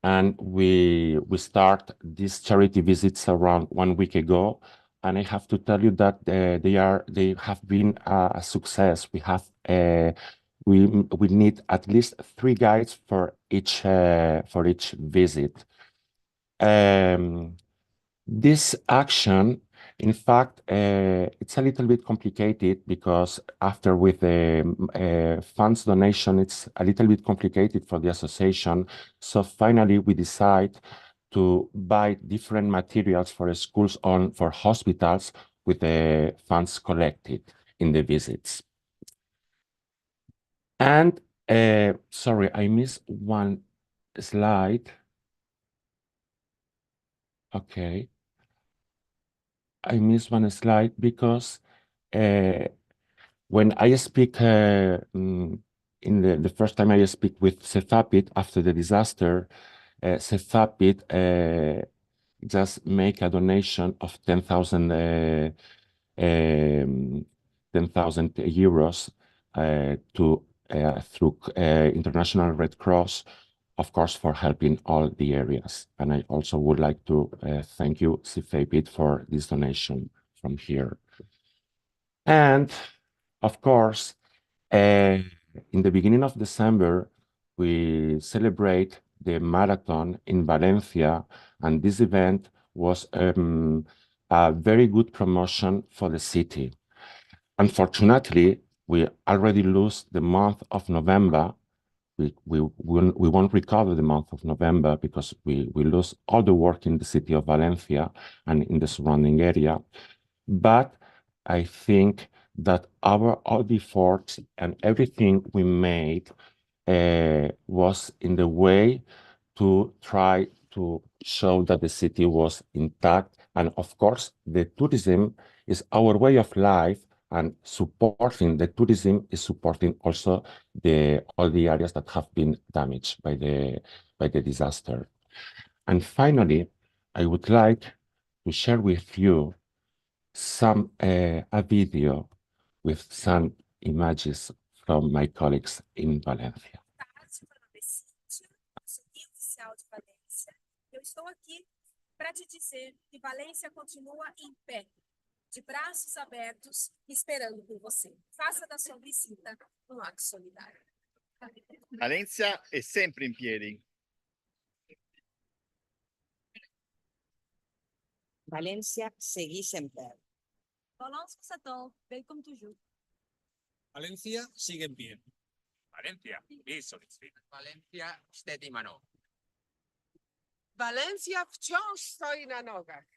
and we start these charity visits around 1 week ago. And I have to tell you that they have been a success. We have we need at least 3 guides for each visit. This action, in fact, it's a little bit complicated because after with the funds donation, it's a little bit complicated for the association. So finally, we decide to buy different materials for schools for hospitals with the funds collected in the visits. And sorry, I missed one slide. Okay. I missed one slide because when I speak in the first time I speak with CFAPIT after the disaster, CFAPIT just make a donation of 10,000 euros to through International Red Cross, of course, for helping all the areas. And I also would like to thank you, CFAPIT, for this donation from here. And of course, in the beginning of December, we celebrate the marathon in Valencia, and this event was a very good promotion for the city. Unfortunately, we already lose the month of November. We won't recover the month of November because we lose all the work in the city of Valencia and in the surrounding area. But I think that all the efforts and everything we made was in the way to try to show that the city was intact. And of course, the tourism is our way of life, and supporting the tourism is supporting also all the areas that have been damaged by the disaster. And finally, I would like to share with you a video with some images from my colleagues in Valencia.
Eu estou aqui para te dizer que Valência continua em pé, de braços abertos, esperando por você. Faça da sua visita um ato solidário.
Valencia è sempre in piedi.
Valencia seguís en pie.
Valence s'attend, welcome toujours.
Valencia sigue en pie. Valencia, Valencia, steady mano.
Valencia wciąż stoi na nogach.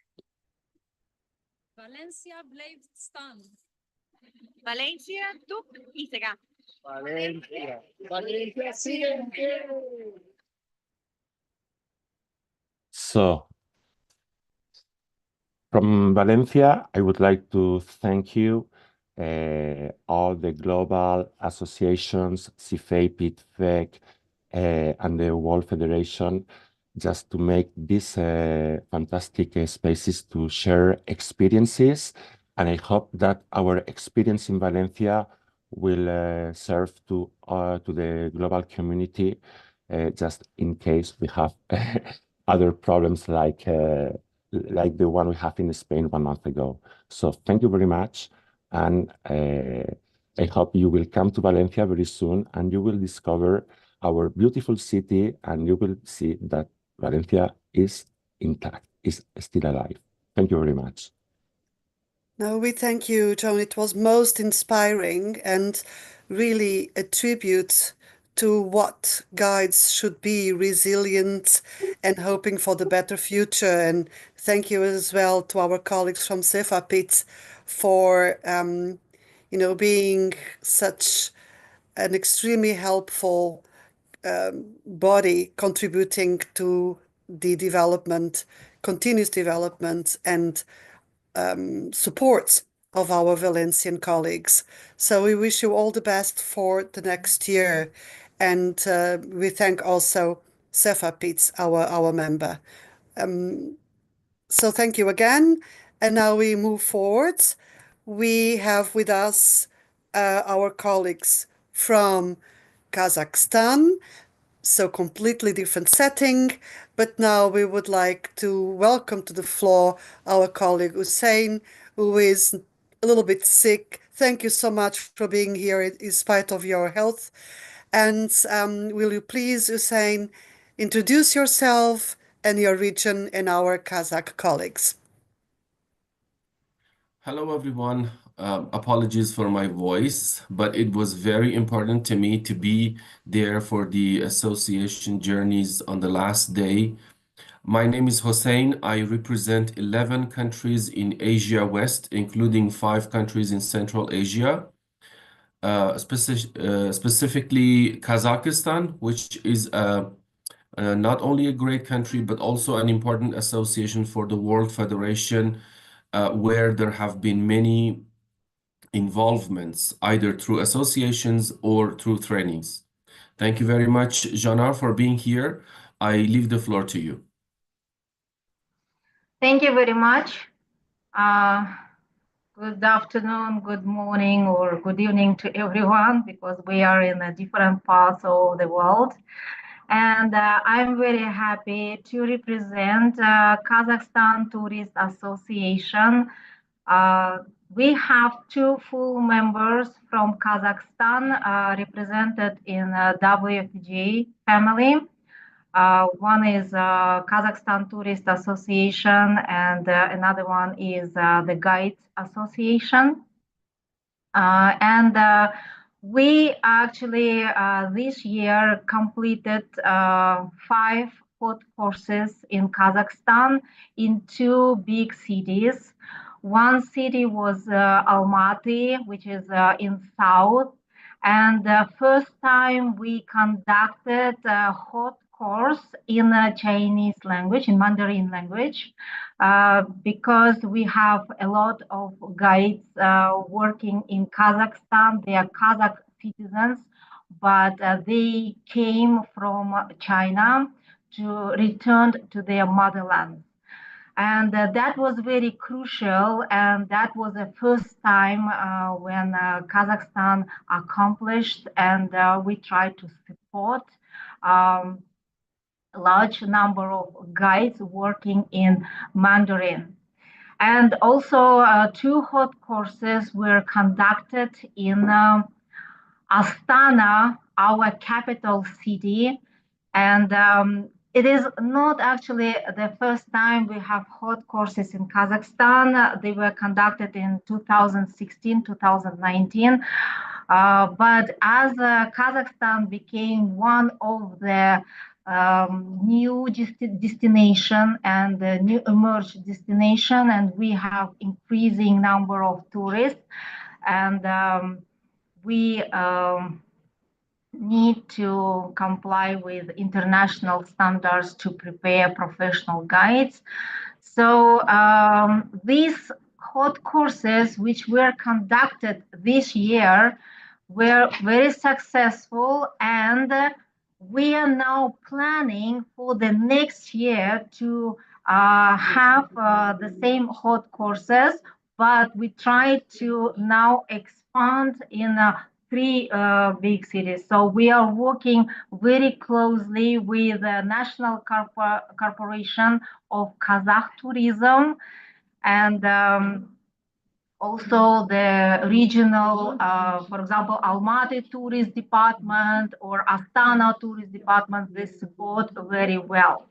Valencia blijft staan.
Valencia, tu y será.
Valencia, Valencia sigue en pie.
So, from Valencia, I would like to thank you, all the global associations, CFAPIT, FEC, and the World Federation, just to make these fantastic spaces to share experiences. And I hope that our experience in Valencia will serve to the global community, just in case we have other problems like the one we have in Spain 1 month ago. So thank you very much. And I hope you will come to Valencia very soon and you will discover our beautiful city and you will see that Valencia is intact, is still alive. Thank you very much.
No, we thank you, John. It was most inspiring and really a tribute to what guides should be, resilient and hoping for the better future. And thank you as well to our colleagues from CEFAPIT for, being such an extremely helpful body contributing to the development, continuous development and support of our Valencian colleagues. So we wish you all the best for the next year. And we thank also CEFAPIT, our member. So thank you again. And now we move forward. We have with us our colleagues from Kazakhstan. So completely different setting, but now we would like to welcome to the floor our colleague Hussein, who is a little bit sick. Thank you so much for being here in spite of your health. And will you please, Hussein, introduce yourself and your region and our Kazakh colleagues?
Hello, everyone. Apologies for my voice, but it was very important to me to be there for the association journeys on the last day. My name is Hossein. I represent 11 countries in Asia West, including 5 countries in Central Asia, specifically Kazakhstan, which is not only a great country, but also an important association for the World Federation, where there have been many involvements, either through associations or through trainings. Thank you very much, Janar, for being here. I leave the floor to you.
Thank you very much. Good afternoon, good morning, or good evening to everyone, because we are in a different parts of the world. And I'm very happy to represent Kazakhstan Tourist Association. We have 2 full members from Kazakhstan represented in WFTGA family. One is Kazakhstan Tourist Association, and another one is the Guides Association. We actually this year completed 5 hot courses in Kazakhstan in 2 big cities. One city was Almaty, which is in south. And the first time we conducted a hot course in Chinese language, in Mandarin language, because we have a lot of guides working in Kazakhstan. They are Kazakh citizens, but they came from China to return to their motherland. And that was very crucial, and that was the first time when Kazakhstan accomplished, and we tried to support large number of guides working in Mandarin. And also 2 hot courses were conducted in Astana, our capital city. And it is not actually the first time we have hot courses in Kazakhstan. They were conducted in 2016, 2019. But as Kazakhstan became one of the new destination and the new emerged destination, and we have increasing number of tourists, and we need to comply with international standards to prepare professional guides. So these hot courses, which were conducted this year, were very successful, and we are now planning for the next year to have the same hot courses, but we try to now expand in 3 big cities. So we are working very closely with the National Corporation of Kazakh Tourism, and also the regional, for example, Almaty Tourist Department or Astana Tourist Department, they support very well.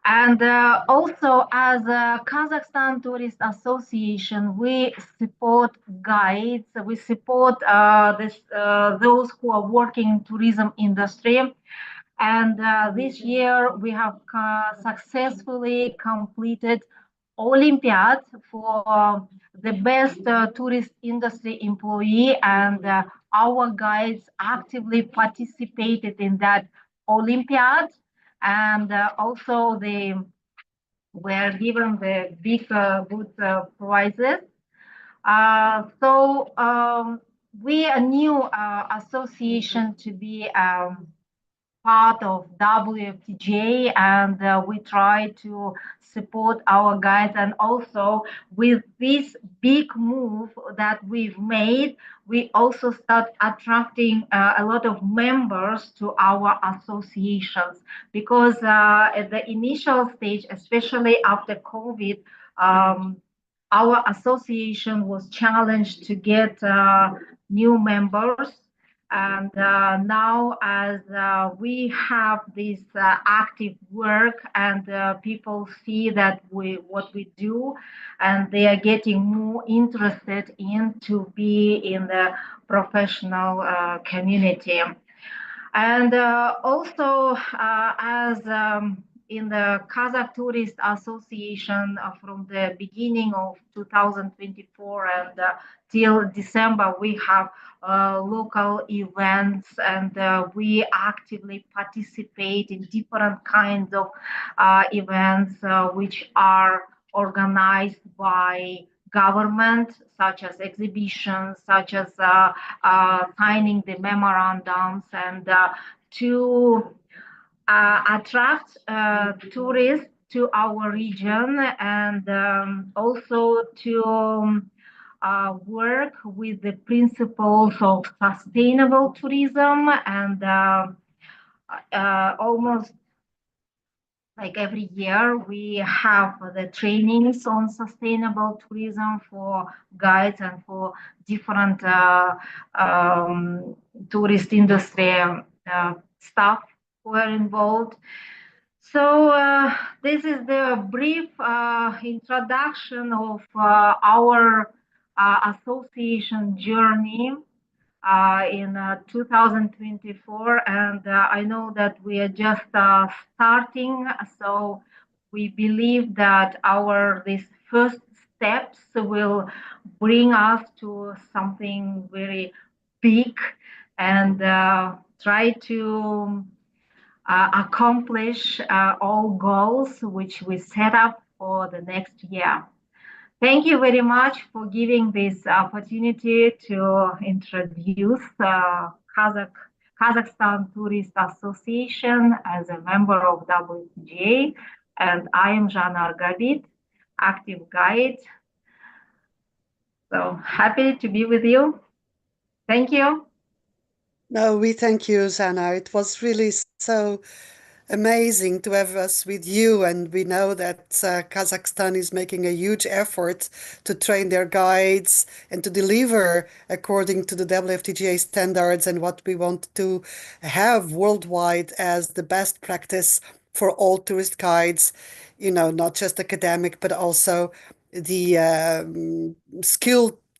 And also as a Kazakhstan Tourist Association, we support guides, we support those who are working in tourism industry. And this year we have successfully completed Olympiad for the best tourist industry employee, and our guides actively participated in that Olympiad, and also they were given the big good prizes. We a new association to be part of WFTGA, and we try to support our guides. And also with this big move that we've made, we also start attracting a lot of members to our associations, because at the initial stage, especially after COVID, our association was challenged to get new members. And now, as we have this active work, and people see that what we do, and they are getting more interested in to be in the professional community. And also, as in the Kazakh Tourist Association, from the beginning of 2024 and till December, we have local events, and we actively participate in different kinds of events which are organized by government, such as exhibitions, such as signing the memorandums, and to attract tourists to our region, and also to work with the principles of sustainable tourism, and almost like every year we have the trainings on sustainable tourism for guides and for different tourist industry staff who are involved. So this is the brief introduction of our association journey in 2024, and I know that we are just starting, so we believe that these first steps will bring us to something very big, and try to accomplish all goals which we set up for the next year. Thank you very much for giving this opportunity to introduce Kazakhstan Tourist Association as a member of WFTGA. And I am Jana Argabit, active guide. So happy to be with you. Thank you.
No, we thank you, Zana. It was really so amazing to have us with you, and we know that Kazakhstan is making a huge effort to train their guides and to deliver according to the WFTGA standards and what we want to have worldwide as the best practice for all tourist guides, you know, not just academic, but also the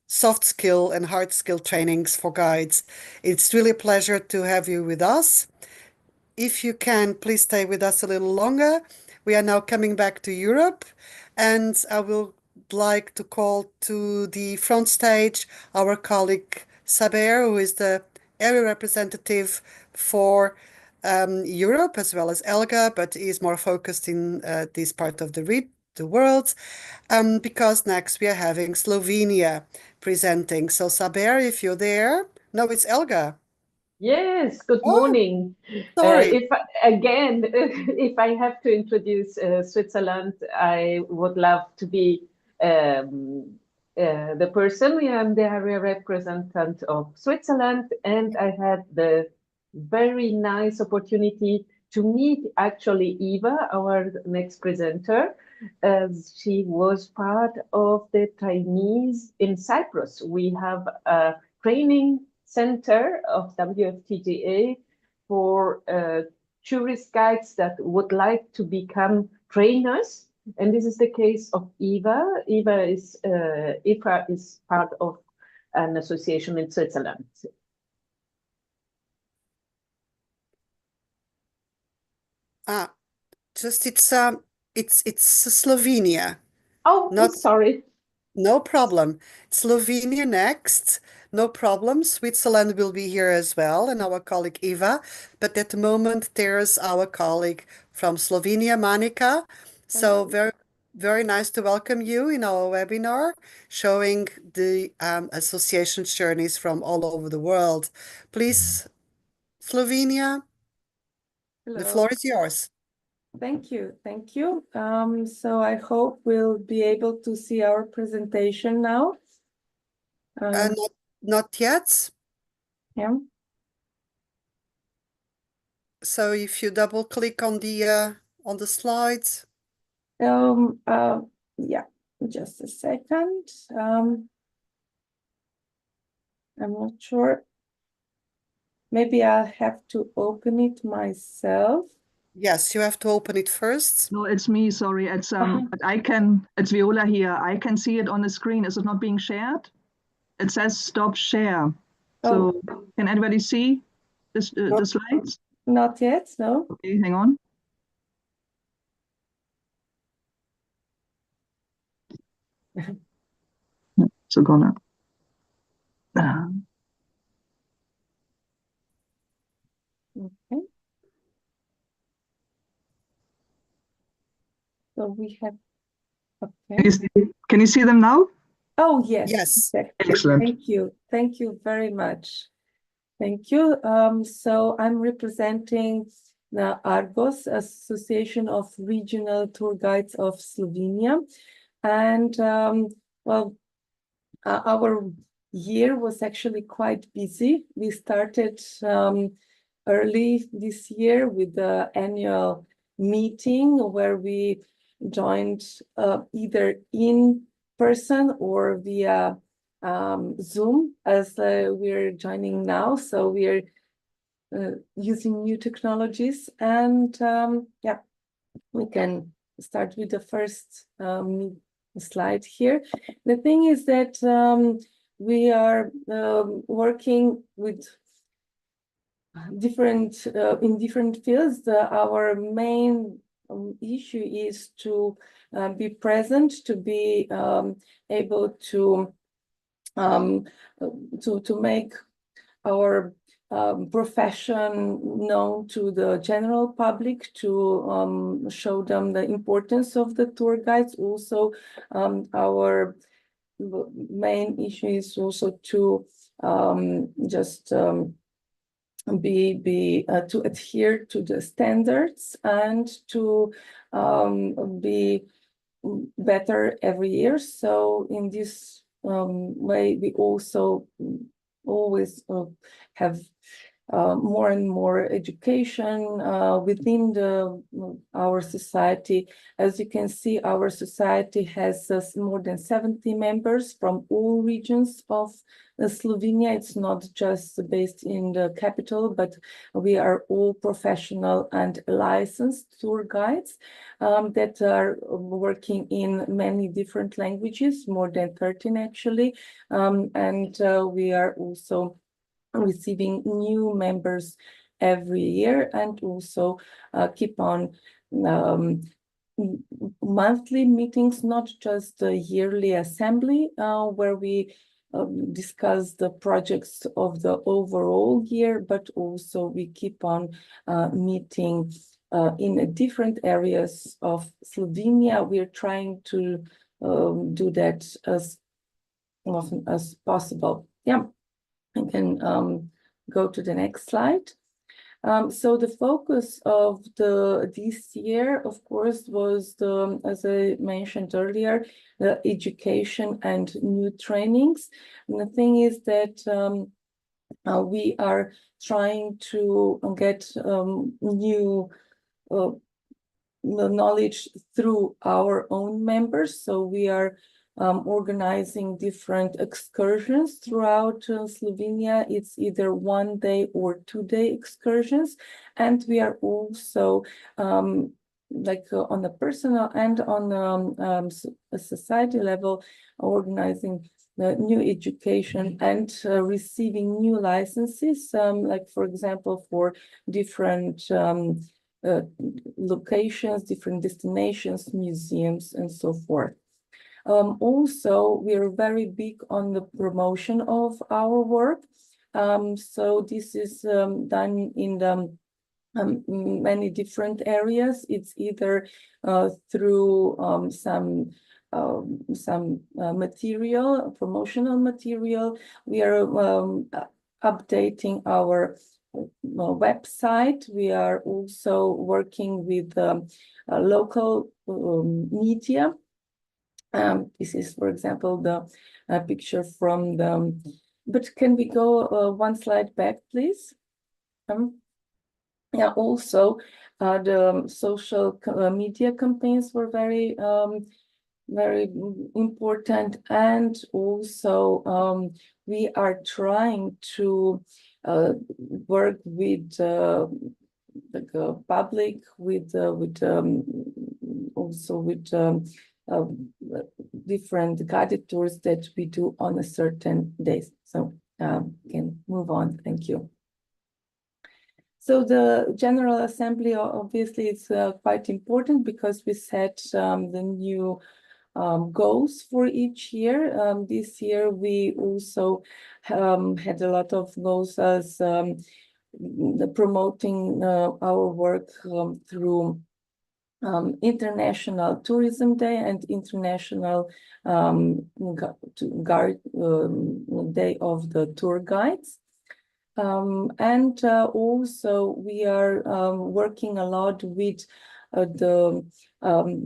soft skill and hard skill trainings for guides. It's really a pleasure to have you with us. If you can, please stay with us a little longer. We are now coming back to Europe, and I will like to call to the front stage our colleague Saber, who is the area representative for Europe, as well as Elga, but is more focused in this part of the world, because next we are having Slovenia presenting. So Saber, if you're there. No, it's Elga.
Yes, good morning.
Sorry.
If I have to introduce Switzerland, I would love to be the person. I'm the area representative of Switzerland, and I had the very nice opportunity to meet actually Eva, our next presenter, as she was part of the trainees in Cyprus. We have a training center of WFTGA for tourist guides that would like to become trainers. And this is the case of Eva. Eva is part of an association in Switzerland.
It's Slovenia.
Oh, sorry.
No problem. Slovenia next. No problem. Switzerland will be here as well, and our colleague Eva. But at the moment, there's our colleague from Slovenia, Monica. So very, very nice to welcome you in our webinar, showing the association journeys from all over the world. Please, Slovenia, the floor is yours.
Thank you. Thank you. So I hope we'll be able to see our presentation now.
Not yet.
Yeah.
So if you double click on the slides.
Yeah, just a second. I'm not sure. Maybe I'll have to open it myself.
Yes, you have to open it first.
No, it's me, sorry. It's it's Viola here. I can see it on the screen. Is it not being shared? It says stop share. So can anybody see this, the slides?
Not yet, no.
Okay, hang on. So gonna.
Okay. So we have, okay.
Can you see them now?
Oh, yes.
Yes.
Excellent.
Thank you. Thank you very much. Thank you. So I'm representing the Argos, Association of Regional Tour Guides of Slovenia. And well, our year was actually quite busy. We started early this year with the annual meeting where we joined either in person or via Zoom, as we're joining now. So we're using new technologies, and yeah, we can start with the first slide here. The thing is that we are working with different in different fields. Our main issue is to be present, to be able to make our profession known to the general public, to show them the importance of the tour guides. Also, our main issue is also to just to adhere to the standards and to be better every year. So in this way, we also always have more and more education within our society. As you can see, our society has more than 70 members from all regions of Slovenia. It's not just based in the capital, but we are all professional and licensed tour guides that are working in many different languages, more than 13 actually. And we are also receiving new members every year, and also keep on monthly meetings, not just a yearly assembly where we discuss the projects of the overall year, but also we keep on meeting in different areas of Slovenia. We're trying to do that as often as possible. Yeah. I can go to the next slide. So the focus of this year, of course, was as I mentioned earlier, the education and new trainings. And the thing is that we are trying to get new knowledge through our own members. So we are organizing different excursions throughout Slovenia. It's either 1 day or 2 day excursions. And we are also on a personal and on a society level, organizing new education and receiving new licenses, like for example, for different locations, different destinations, museums, and so forth. Also, we are very big on the promotion of our work. So this is done in the many different areas. It's either through some material, promotional material. We are updating our website. We are also working with local media. This is, for example, the picture from the, but can we go one slide back, please? Yeah, also the social media campaigns were very important, and also we are trying to work with the public, also with different guided tours that we do on a certain days. So can move on. Thank you. So the General Assembly obviously is quite important because we set the new goals for each year. This year we also had a lot of goals as promoting our work through International Tourism Day and International Day of the Tour Guides. And also we are working a lot with the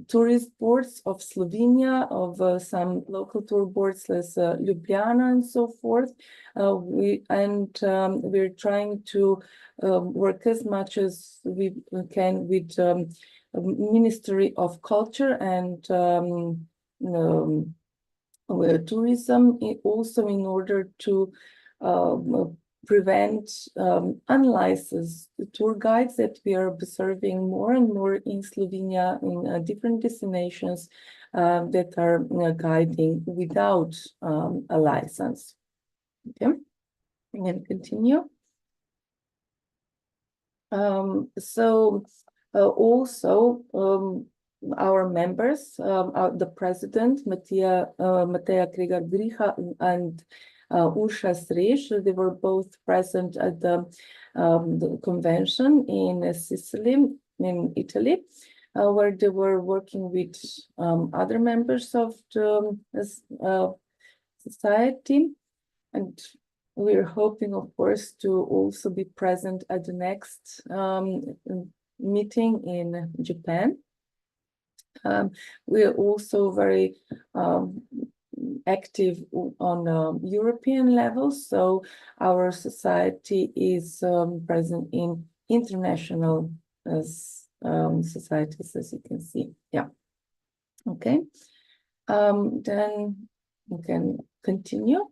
tourist boards of Slovenia, of some local tour boards as Ljubljana and so forth. We're trying to work as much as we can with Ministry of Culture and tourism, also in order to prevent unlicensed tour guides that we are observing more and more in Slovenia in different destinations that are guiding without a license. Okay, we can continue. Also, our members, the president, Mateja Kregar-Briha and Urša Srež, they were both present at the convention in Sicily, in Italy, where they were working with other members of the society. And we're hoping, of course, to also be present at the next meeting in Japan. We are also very active on a European level, so our society is present in international societies, as you can see. Yeah. Okay. Then we can continue.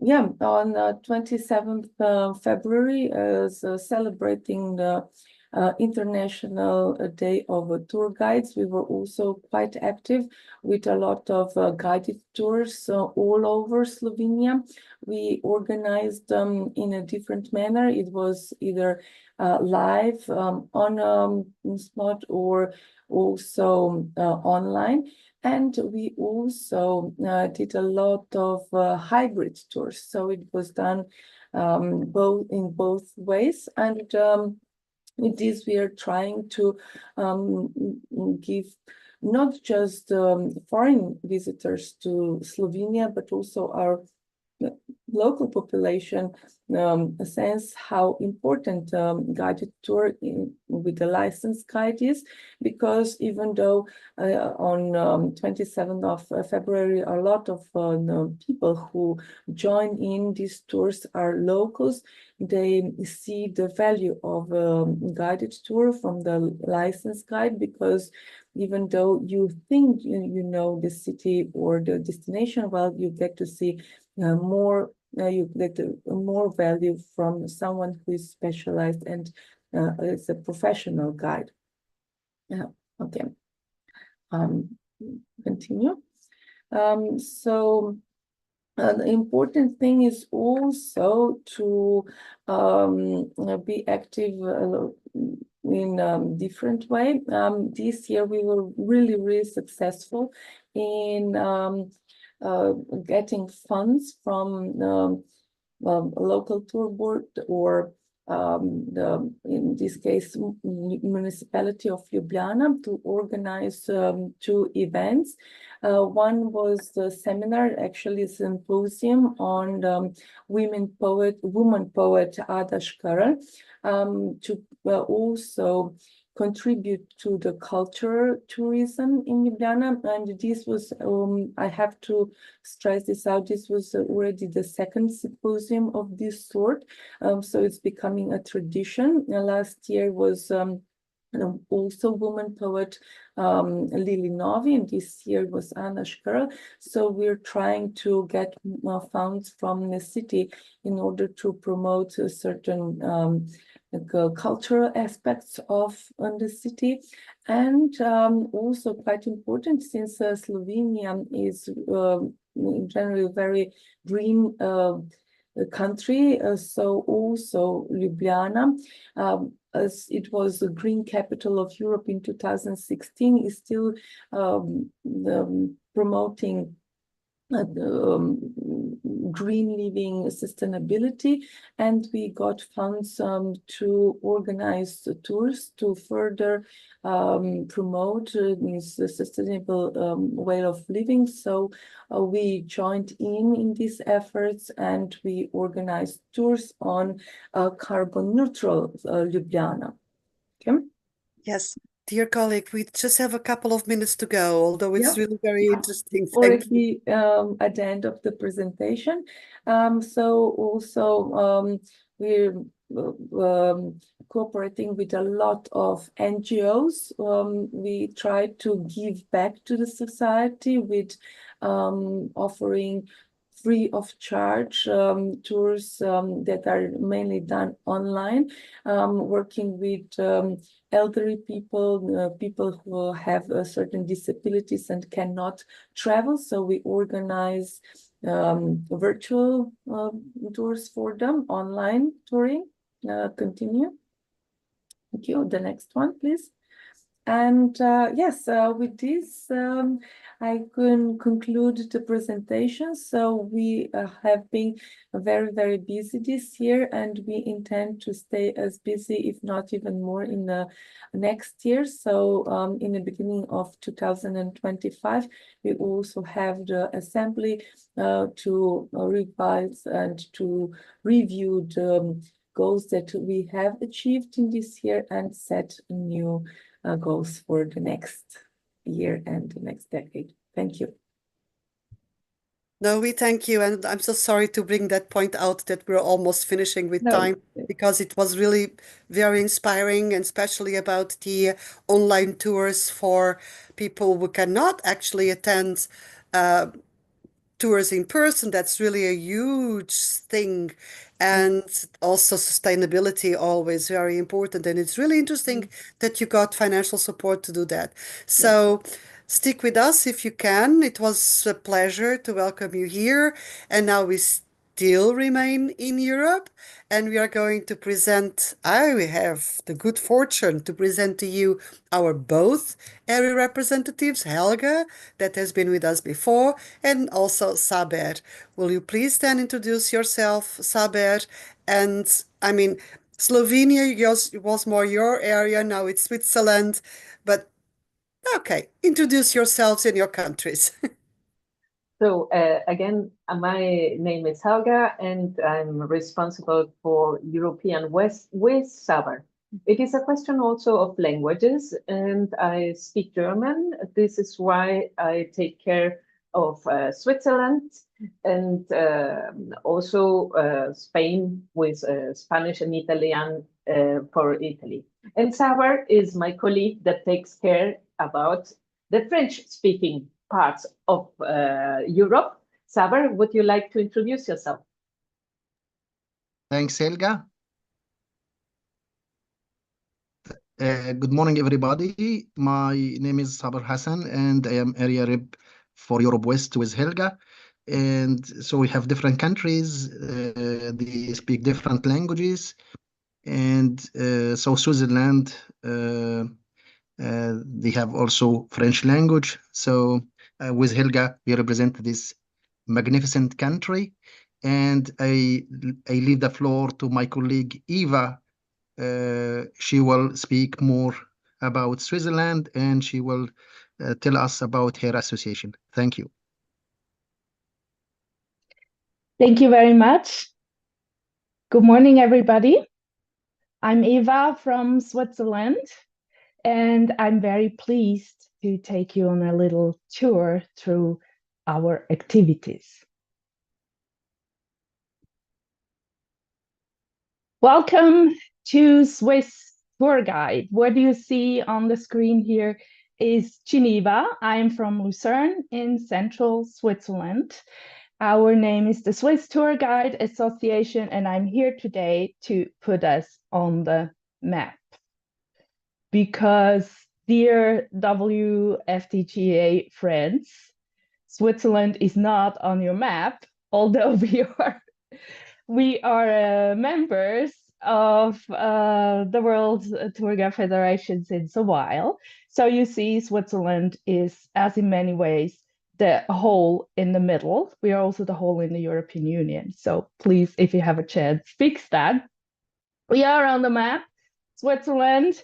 Yeah, on 27th February, celebrating the International Day of Tour Guides. We were also quite active with a lot of guided tours all over Slovenia. We organized them in a different manner. It was either live on spot or also online. And we also did a lot of hybrid tours. So it was done in both ways. And with this, we are trying to give not just foreign visitors to Slovenia, but also our local population sense how important guided tour with the licensed guide is, because even though on 27th of February, a lot of people who join in these tours are locals. They see the value of a guided tour from the licensed guide, because even though you think you know the city or the destination well, you get to see more, you get more value from someone who is specialized and is a professional guide. Yeah, okay. Continue. So the important thing is also to be active in a different way. This year we were really successful in getting funds from a local tour board, or in this case, municipality of Ljubljana, to organize 2 events. One was the seminar, actually a symposium on woman poet Ada Škarl, to also contribute to the cultural tourism in Ljubljana. And this was, I have to stress this out, this was already the 2nd symposium of this sort. So it's becoming a tradition. Last year was also woman poet Lili Novi, and this year was Anna Škarl. So we're trying to get funds from the city in order to promote certain cultural aspects of the city. And also quite important, since Slovenia is in general a very green country, so also Ljubljana, as it was the green capital of Europe in 2016, is still promoting green living, sustainability, and we got funds to organize tours to further promote this sustainable way of living. So we joined in these efforts, and we organized tours on carbon neutral Ljubljana. Okay.
Yes. Dear colleague, we just have a couple of minutes to go, although it's really very interesting. Thank you.
Already at the end of the presentation. So also we're cooperating with a lot of NGOs. We try to give back to the society with offering free of charge tours that are mainly done online, working with elderly people, people who have certain disabilities and cannot travel. So we organize virtual tours for them, online touring. Continue. Thank you. The next one, please. And yes, with this, I can conclude the presentation. So we have been very busy this year, and we intend to stay as busy, if not even more, in the next year. So in the beginning of 2025, we also have the assembly to revise and to review the goals that we have achieved in this year and set new goals for the next year and the next decade. Thank you.
No, we thank you. And I'm so sorry to bring that point out that we're almost finishing with time, because it was really very inspiring, and especially about the online tours for people who cannot actually attend tours in person. That's really a huge thing. And also sustainability, always very important. And it's really interesting that you got financial support to do that. So stick with us if you can. It was a pleasure to welcome you here. And now we still remain in Europe, and we are going to present, I have the good fortune to present to you our both area representatives, Helga, that has been with us before, and also Saber. Will you please then introduce yourself, Saber? And I mean, Slovenia was more your area, now it's Switzerland, but okay, introduce yourselves and your countries.
So again, my name is Helga, and I'm responsible for European West with Saber. It is a question also of languages, and I speak German. This is why I take care of Switzerland and also Spain with Spanish and Italian for Italy. And Saber is my colleague that takes care about the French-speaking parts of Europe. Saber, would you like to introduce yourself?
Thanks, Helga. Good morning, everybody. My name is Saber Hassan, and I am area rep for Europe West with Helga. And so we have different countries, they speak different languages. And so Switzerland, they have also French language. So with Helga, we represent this magnificent country. And I leave the floor to my colleague Eva. She will speak more about Switzerland, and she will tell us about her association. Thank you.
Thank you very much. Good morning, everybody. I'm Eva from Switzerland, and I'm very pleased to take you on a little tour through our activities. Welcome to Swiss Tour Guide. What you see on the screen here is Geneva. I am from Lucerne in central Switzerland. Our name is the Swiss Tour Guide Association, and I'm here today to put us on the map. Because, dear WFTGA friends, Switzerland is not on your map, although we are members of the World Tour Guide Federation since a while. So you see, Switzerland is, as in many ways, the hole in the middle. We are also the hole in the European Union. So please, if you have a chance, fix that. We are on the map, Switzerland,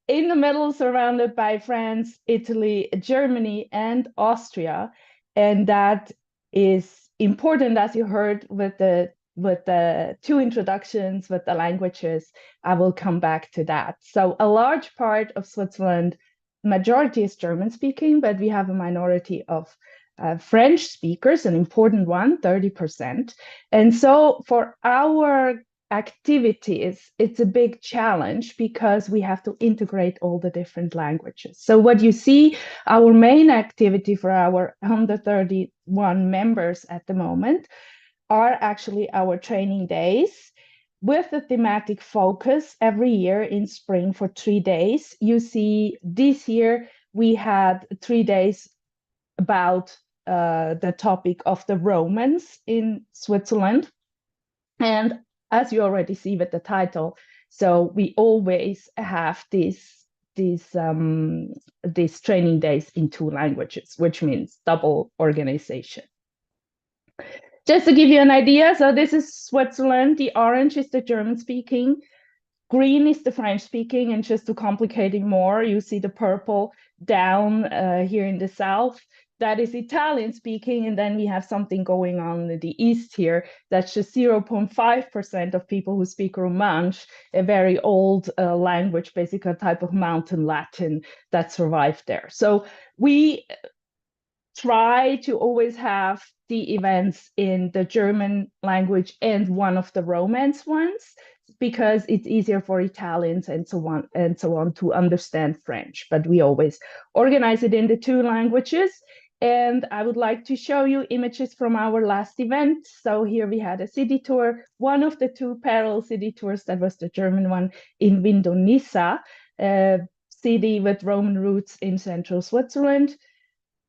in the middle, surrounded by France, Italy, Germany, and Austria. And that is important, as you heard with the two introductions, with the languages. I will come back to that. So a large part of Switzerland, majority is German speaking, but we have a minority of French speakers, an important one, 30%. And so for our activities, it's a big challenge because we have to integrate all the different languages. So what you see, our main activity for our 131 members at the moment are actually our training days with a thematic focus every year in spring for 3 days. You see, this year we had 3 days about the topic of the Romans in Switzerland. And as you already see with the title, so we always have these training days in 2 languages, which means double organization. Just to give you an idea, so this is Switzerland. The orange is the German speaking, green is the French speaking, and just to complicate it more, you see the purple down here in the south. That is Italian speaking, and then we have something going on in the east here. That's just 0.5% of people who speak Romansh, a very old language, basically a type of mountain Latin that survived there. So we try to always have the events in the German language and one of the Romance ones, because it's easier for Italians and so on to understand French. But we always organize it in the 2 languages. And I would like to show you images from our last event. So here we had a city tour, one of the 2 parallel city tours, that was the German one, in Vindonissa, a city with Roman roots in central Switzerland.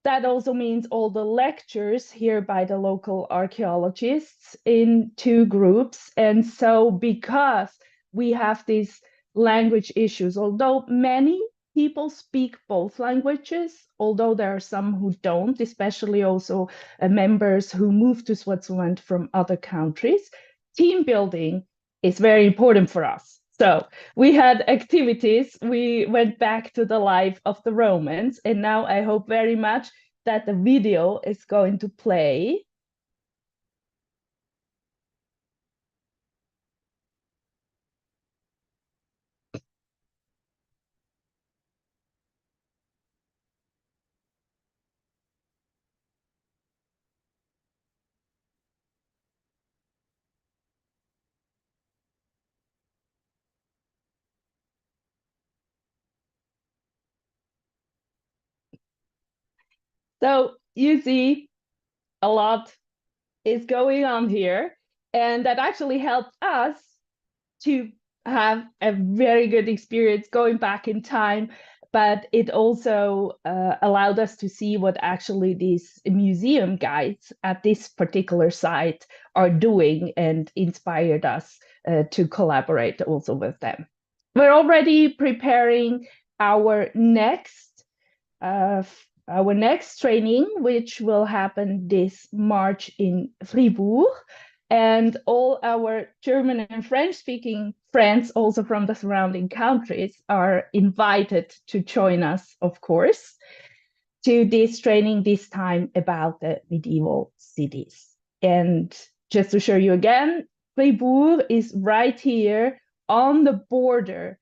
That also means all the lectures here by the local archaeologists in 2 groups. And so because we have these language issues, although many people speak both languages, although there are some who don't, especially also members who move to Switzerland from other countries, team building is very important for us. So we had activities, we went back to the life of the Romans, and now I hope very much that the video is going to play. So you see a lot is going on here, and that actually helped us to have a very good experience going back in time, but it also allowed us to see what actually these museum guides at this particular site are doing, and inspired us to collaborate also with them. We're already preparing our next training, which will happen this March in Fribourg. And all our German and French-speaking friends, also from the surrounding countries, are invited to join us, of course, to this training, this time about the medieval cities. And just to show you again, Fribourg is right here on the border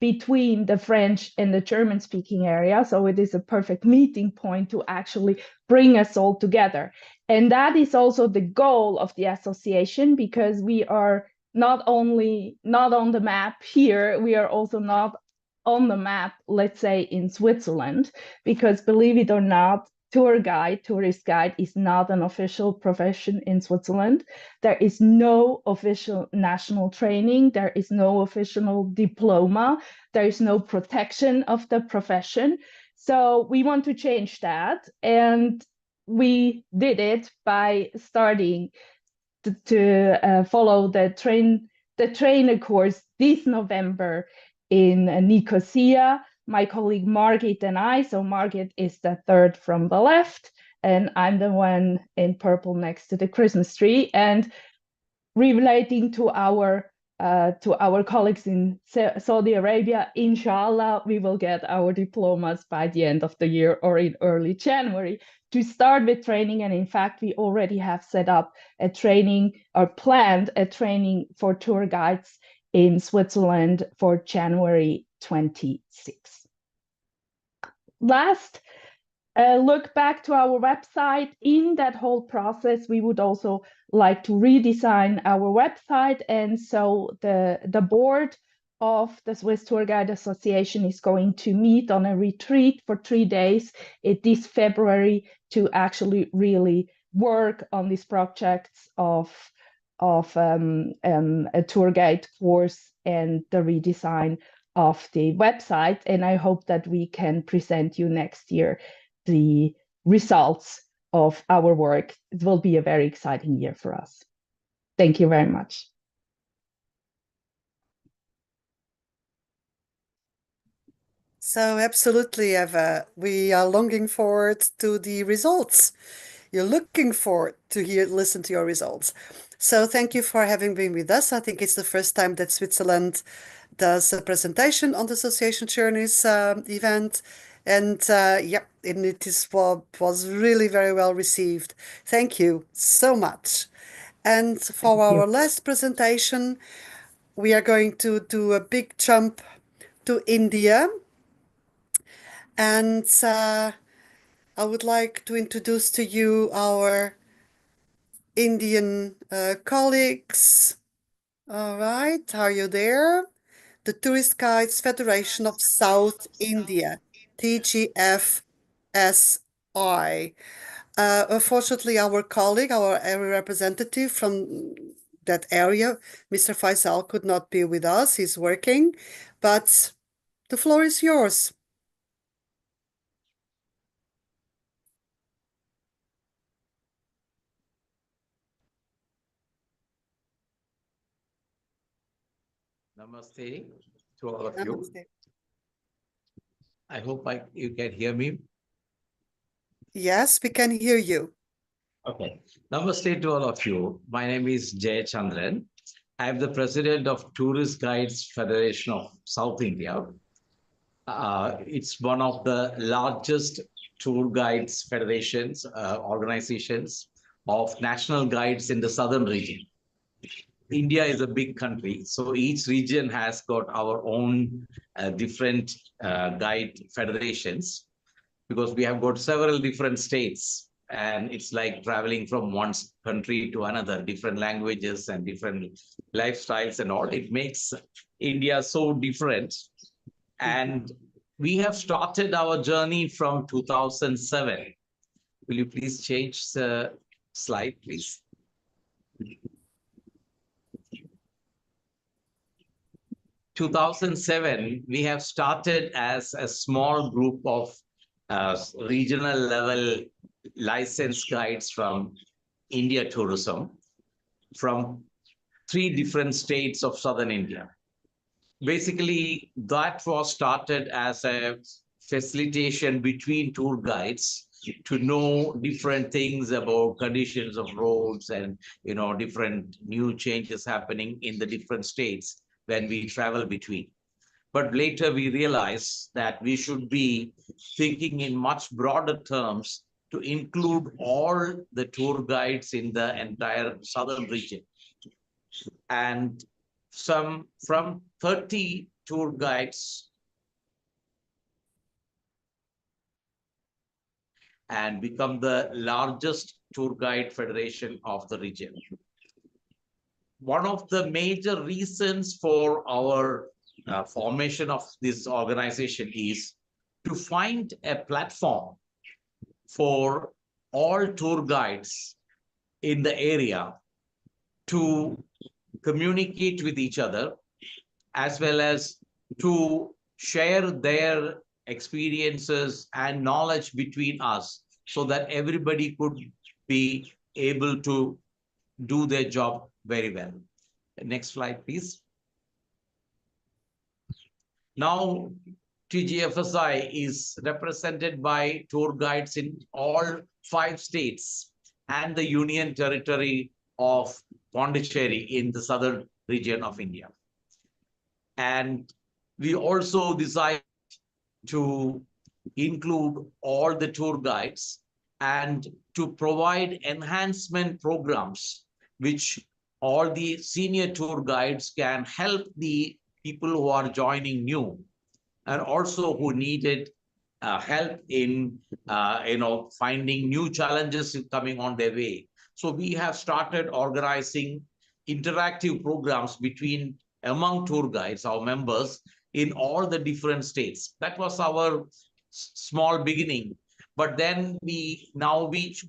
between the French and the German-speaking area. So it is a perfect meeting point to actually bring us all together. And that is also the goal of the association, because we are not only not on the map here, we are also not on the map, let's say, in Switzerland, because believe it or not, tourist guide is not an official profession in Switzerland. There is no official national training. There is no official diploma. There is no protection of the profession. So we want to change that. And we did it by starting to follow the trainer course this November in Nicosia. My colleague Margit and I, so Margit is the third from the left, and I'm the one in purple next to the Christmas tree. And relating to our colleagues in Saudi Arabia, inshallah, we will get our diplomas by the end of the year or in early January to start with training. And in fact, we already have set up a training or planned a training for tour guides in Switzerland for January 26. Last, look back to our website. In that whole process, we would also like to redesign our website. And so the board of the Swiss Tour Guide Association is going to meet on a retreat for 3 days this February to actually really work on these projects of a tour guide course and the redesign of the website. And I hope that we can present you next year the results of our work. It will be a very exciting year for us. Thank you very much.
So absolutely, Eva, we are longing forward to the results. You're looking forward to listen to your results. So thank you for having been with us. I think it's the first time that Switzerland does a presentation on the Association Journeys event. And yeah, and it was really very well received. Thank you so much. And for our last presentation, we are going to do a big jump to India. And I would like to introduce to you our Indian colleagues. All right, are you there? The Tourist Guides Federation of South India, TGFSI. Unfortunately, our colleague, our area representative from that area, Mr. Faisal, could not be with us. He's working, but the floor is yours.
Namaste to all of you. I hope you can hear me.
Yes, we can hear you.
Okay. Namaste to all of you. My name is Jay Chandran. I am the president of Tourist Guides Federation of South India. It's one of the largest tour guides federations, organizations of national guides in the southern region. India is a big country, so each region has got our own different guide federations, because we have got several different states, and it's like traveling from one country to another, different languages and different lifestyles and all. It makes India so different. And we have started our journey from 2007. Will you please change the slide, please? 2007, we have started as a small group of regional level licensed guides from India Tourism from 3 different states of southern India. Basically, that was started as a facilitation between tour guides to know different things about conditions of roads and different new changes happening in the different states when we travel between. But later we realized that we should be thinking in much broader terms to include all the tour guides in the entire southern region. And from 30 tour guides and become the largest tour guide federation of the region. One of the major reasons for our formation of this organization is to find a platform for all tour guides in the area to communicate with each other, as well as to share their experiences and knowledge between us, so that everybody could be able to do their job very well. Next slide, please. Now, TGFSI is represented by tour guides in all 5 states and the Union Territory of Pondicherry in the southern region of India. And we also decided to include all the tour guides and to provide enhancement programs which all the senior tour guides can help the people who are joining new and also who needed help in finding new challenges coming on their way. So we have started organizing interactive programs among tour guides, our members, in all the different states. That was our small beginning. But then we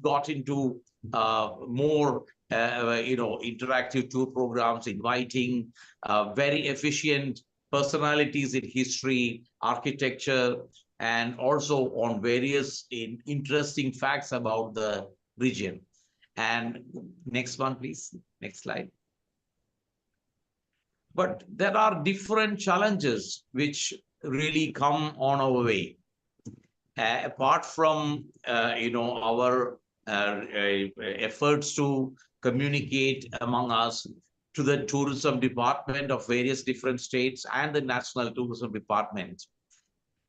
got into more interactive tour programs, inviting very efficient personalities in history, architecture, and also on various interesting facts about the region. And next one, please. Next slide. But there are different challenges which really come on our way. Apart from our efforts to communicate among us to the tourism department of various different states and the national tourism department,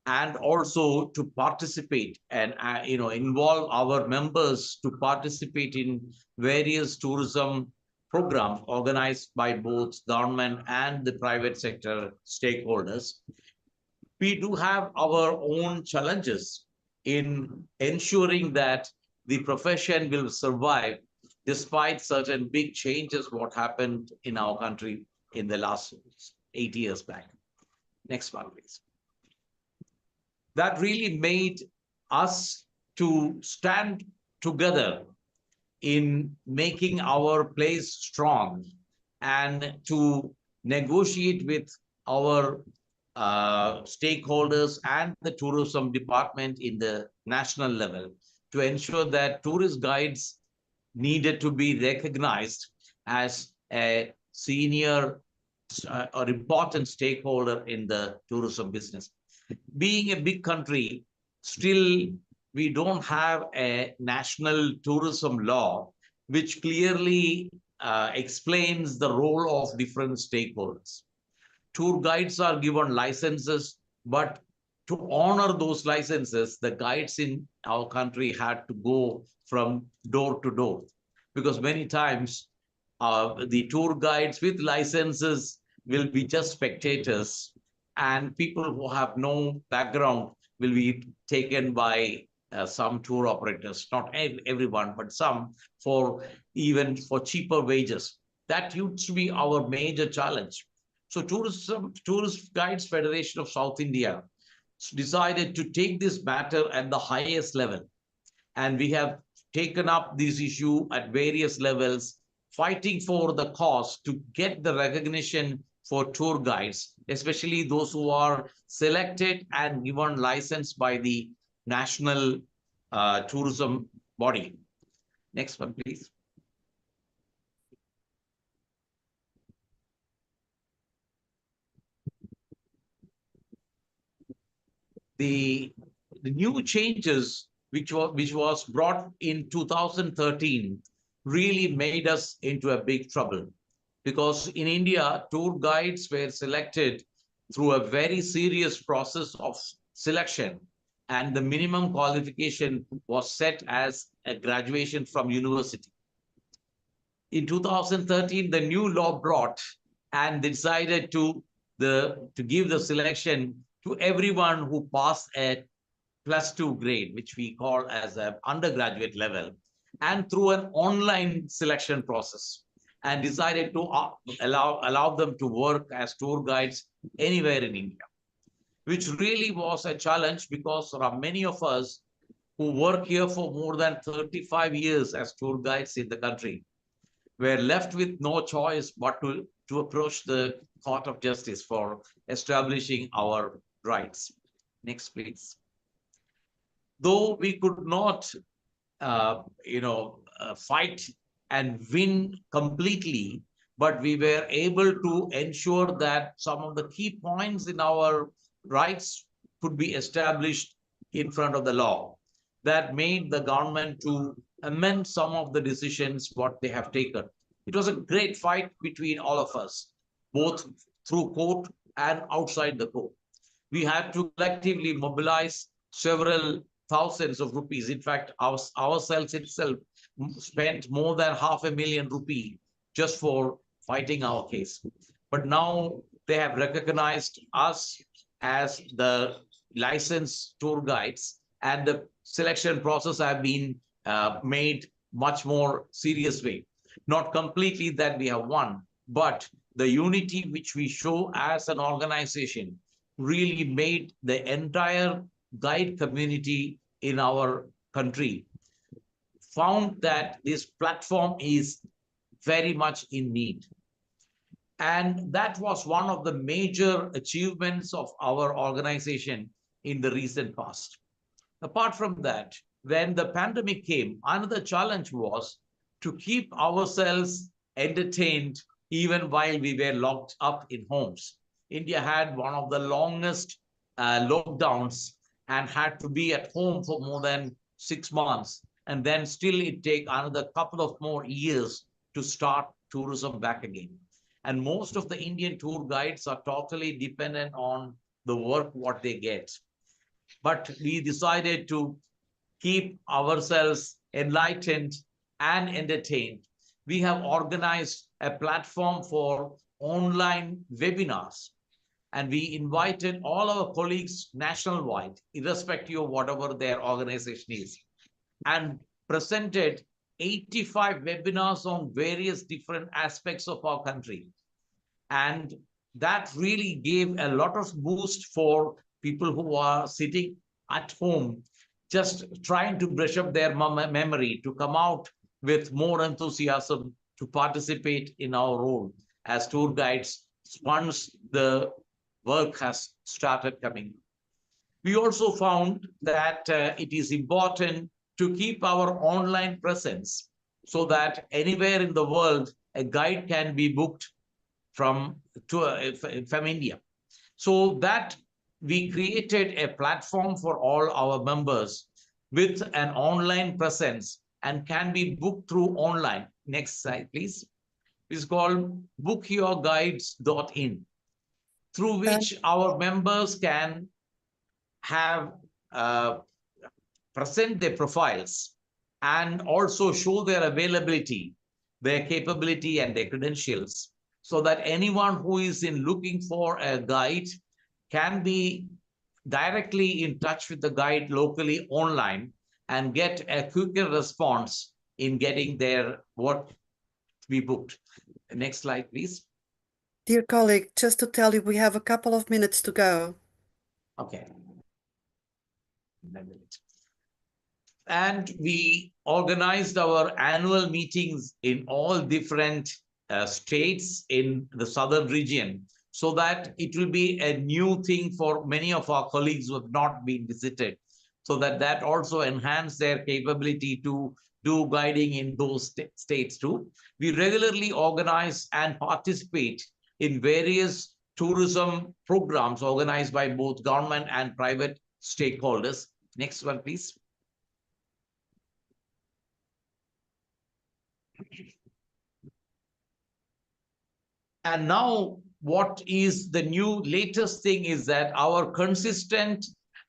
and also to participate and involve our members to participate in various tourism programs organized by both government and the private sector stakeholders. We do have our own challenges in ensuring that the profession will survive despite certain big changes what happened in our country in the last 8 years back. Next one, please. That really made us to stand together in making our place strong and to negotiate with our stakeholders and the tourism department in the national level to ensure that tourist guides needed to be recognized as a senior or important stakeholder in the tourism business. Being a big country, still we don't have a national tourism law which clearly explains the role of different stakeholders. Tour guides are given licenses, but to honor those licenses, the guides in our country had to go from door to door, because many times the tour guides with licenses will be just spectators, and people who have no background will be taken by some tour operators, not everyone, but some, for even for cheaper wages. That used to be our major challenge. So Tourist Guides Federation of South India decided to take this matter at the highest level. And we have taken up this issue at various levels, fighting for the cause to get the recognition for tour guides, especially those who are selected and given license by the national tourism body. Next one, please. The new changes which was brought in 2013 really made us into a big trouble, because in India, tour guides were selected through a very serious process of selection, and the minimum qualification was set as a graduation from university. In 2013, the new law brought, and they decided to give the selection to everyone who passed a +2 grade, which we call as an undergraduate level, and through an online selection process, and decided to allow them to work as tour guides anywhere in India, which really was a challenge, because there are many of us who work here for more than 35 years as tour guides in the country, were left with no choice but to approach the Court of Justice for establishing our rights. Next, please. Though we could not, fight and win completely, but we were able to ensure that some of the key points in our rights could be established in front of the law. That made the government to amend some of the decisions what they have taken. It was a great fight between all of us, both through court and outside the court. We had to collectively mobilize several thousands of rupees. In fact, ourselves itself spent more than ₹500,000 just for fighting our case. But now they have recognized us as the licensed tour guides, and the selection process have been made much more serious way. Not completely that we have won, but the unity which we show as an organization really made the entire guide community in our country found that this platform is very much in need. And that was one of the major achievements of our organization in the recent past. Apart from that, when the pandemic came, another challenge was to keep ourselves entertained even while we were locked up in homes. India had one of the longest lockdowns and had to be at home for more than 6 months. And then still it take another couple of more years to start tourism back again. And most of the Indian tour guides are totally dependent on the work what they get. But we decided to keep ourselves enlightened and entertained. We have organized a platform for online webinars, and we invited all our colleagues nationwide, irrespective of whatever their organization is, and presented 85 webinars on various different aspects of our country. And that really gave a lot of boost for people who are sitting at home, just trying to brush up their memory, to come out with more enthusiasm to participate in our role as tour guides once the work has started coming. We also found that it is important to keep our online presence so that anywhere in the world, a guide can be booked from India. So that we created a platform for all our members with an online presence and can be booked through online. Next slide, please. It's called bookyourguides.in, through which our members can have present their profiles and also show their availability, their capability and their credentials, so that anyone who is looking for a guide can be directly in touch with the guide locally online and get a quicker response in getting their work to be booked. Next slide, please.
Dear colleague, just to tell you, we have a couple of minutes to go.
Okay. And we organized our annual meetings in all different states in the southern region, so that it will be a new thing for many of our colleagues who have not been visited, so that also enhance their capability to do guiding in those states too. We regularly organize and participate in various tourism programs organized by both government and private stakeholders. Next one, please. And now what is the new latest thing is that our consistent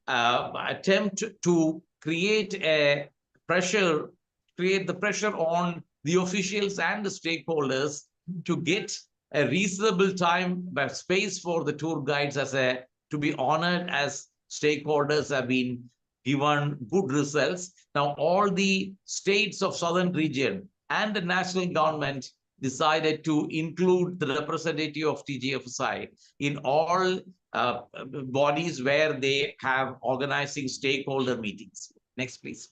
attempt to create the pressure on the officials and the stakeholders to get a reasonable time but space for the tour guides to be honored as stakeholders have been given good results. Now all the states of southern region and the national government decided to include the representative of TGFSI in all bodies where they have organizing stakeholder meetings. Next, please.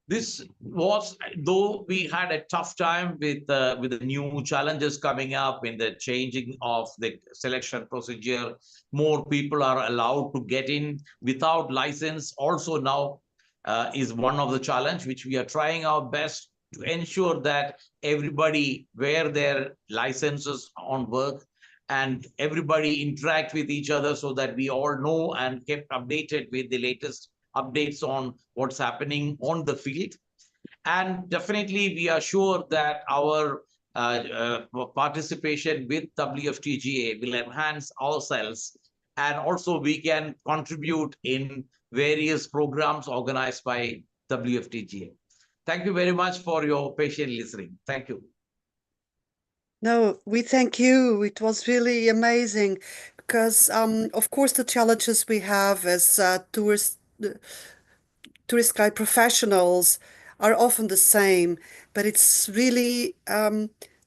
This was, though we had a tough time with the new challenges coming up in the changing of the selection procedure, more people are allowed to get in without license. Also now is one of the challenge which we are trying our best to ensure that everybody wear their licenses on work and everybody interact with each other so that we all know and kept updated with the latest updates on what's happening on the field. And definitely we are sure that our participation with WFTGA will enhance ourselves, and also we can contribute in various programs organized by WFTGA. Thank you very much for your patient listening. Thank you.
No, we thank you. It was really amazing because, of course, the challenges we have as tourist guide professionals are often the same, but it's really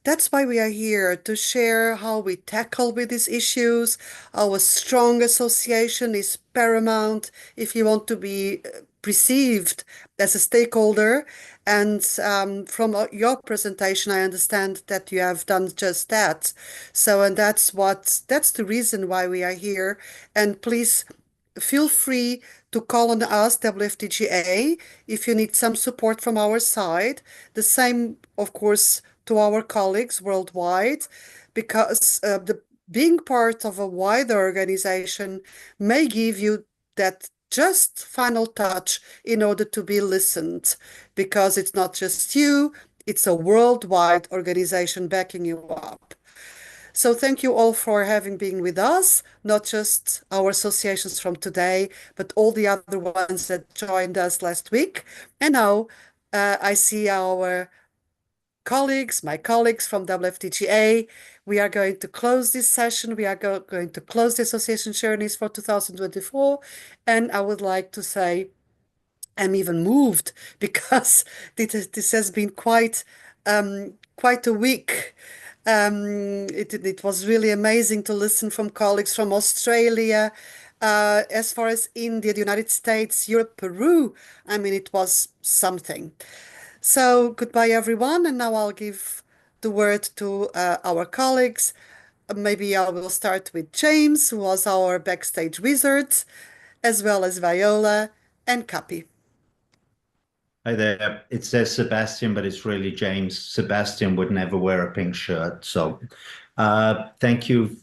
that's why we are here, to share how we tackle with these issues. Our strong association is paramount if you want to be perceived as a stakeholder. And from your presentation, I understand that you have done just that. So, and that's the reason why we are here. And please feel free to call on us, WFTGA, if you need some support from our side. The same, of course, to our colleagues worldwide, because being part of a wider organization may give you that just final touch in order to be listened, because it's not just you, it's a worldwide organization backing you up. So thank you all for having been with us, not just our associations from today, but all the other ones that joined us last week. And now I see our colleagues, my colleagues from WFTGA. We are going to close this session. We are going to close the association journeys for 2024. And I would like to say I'm even moved because this has been quite a week. It was really amazing to listen from colleagues from Australia, as far as India, the United States, Europe, Peru. I mean, it was something. So goodbye, everyone. And now I'll give the word to our colleagues. Maybe I will start with James, who was our backstage wizard, as well as Viola and Kapi.
Hi there. It says Sebastian, but it's really James. Sebastian would never wear a pink shirt. So thank you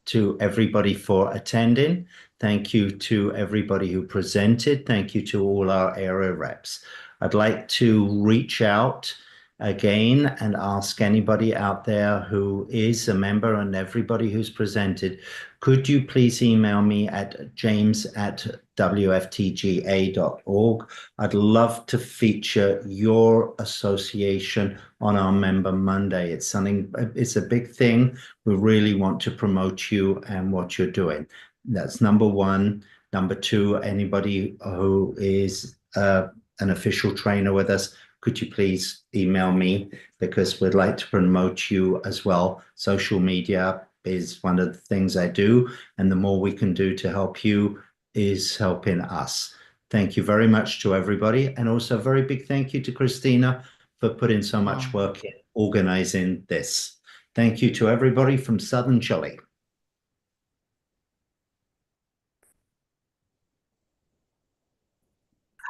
to everybody for attending. Thank you to everybody who presented. Thank you to all our area reps. I'd like to reach out again and ask anybody out there who is a member and everybody who's presented, could you please email me at james@wftga.org? I'd love to feature your association on our Member Monday. It's a big thing. We really want to promote you and what you're doing. That's number one. Number two, anybody who is an official trainer with us, could you please email me, because we'd like to promote you as well. Social media is one of the things I do, and the more we can do to help you is helping us. Thank you very much to everybody, and also a very big thank you to Christina for putting so much work in organizing this. Thank you to everybody from Southern Chile.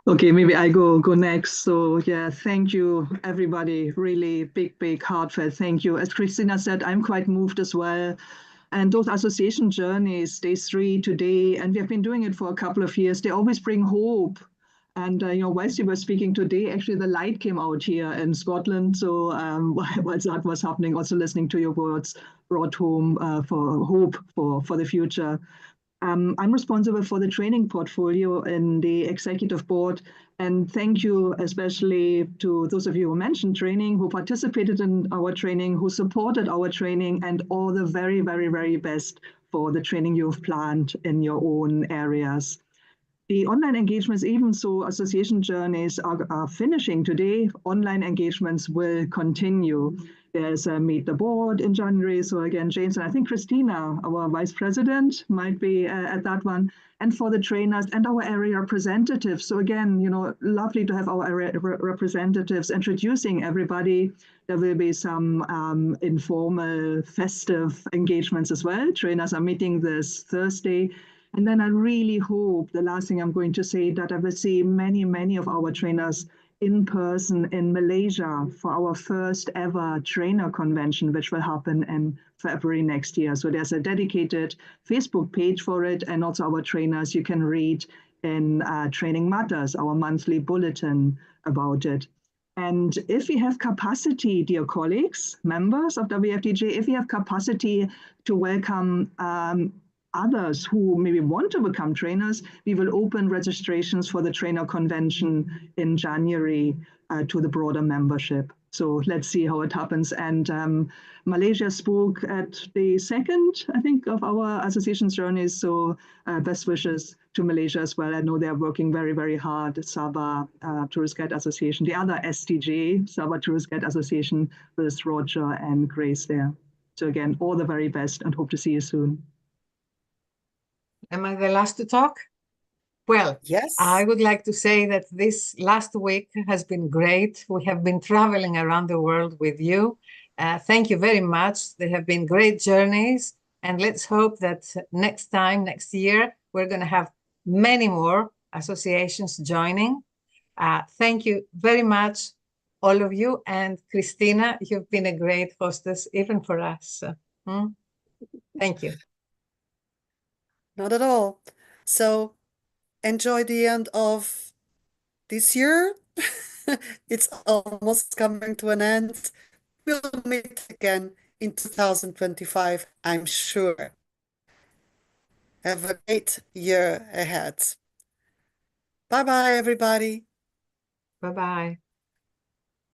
Okay, maybe I go next. So yeah, thank you everybody. Really big heartfelt thank you. As Christina said, I'm quite moved as well. And those association journeys, day 3 today, and we have been doing it for a couple of years, they always bring hope. And whilst you were speaking today, actually the light came out here in Scotland. So whilst that was happening, also listening to your words brought home for hope for the future. I'm responsible for the training portfolio in the executive board, and thank you especially to those of you who mentioned training, who participated in our training, who supported our training, and all the very, very, very best for the training you've planned in your own areas. The online engagements, even so association journeys are finishing today, online engagements will continue. There's a Meet the Board in January. So again, James, and I think Christina, our Vice President, might be at that one. And for the trainers and our area representatives. So again, lovely to have our area representatives introducing everybody. There will be some informal, festive engagements as well. Trainers are meeting this Thursday. And then I really hope, the last thing I'm going to say, that I will see many, many of our trainers in person in Malaysia for our first ever trainer convention, which will happen in February next year. So there's a dedicated Facebook page for it, and also our trainers, you can read in Training Matters, our monthly bulletin about it. And if we have capacity, dear colleagues, members of WFTGA, if we have capacity to welcome others who maybe want to become trainers, we will open registrations for the trainer convention in January to the broader membership. So let's see how it happens. And Malaysia spoke at the second, I think, of our association journeys. So best wishes to Malaysia as well. I know they're working very, very hard. Sabah Tourist Guide Association, the other STJ, Sabah Tourist Guide Association, with Roger and Grace there. So again, all the very best, and hope to see you soon.
Am I the last to talk? Well,
yes.
I would like to say that this last week has been great. We have been traveling around the world with you. Thank you very much. They have been great journeys. And let's hope that next year, we're going to have many more associations joining. Thank you very much, all of you. And Christina, you've been a great hostess, even for us. Thank you.
Not at all. So enjoy the end of this year. It's almost coming to an end. We'll meet again in 2025, I'm sure. Have a great year ahead. Bye-bye, everybody.
Bye-bye.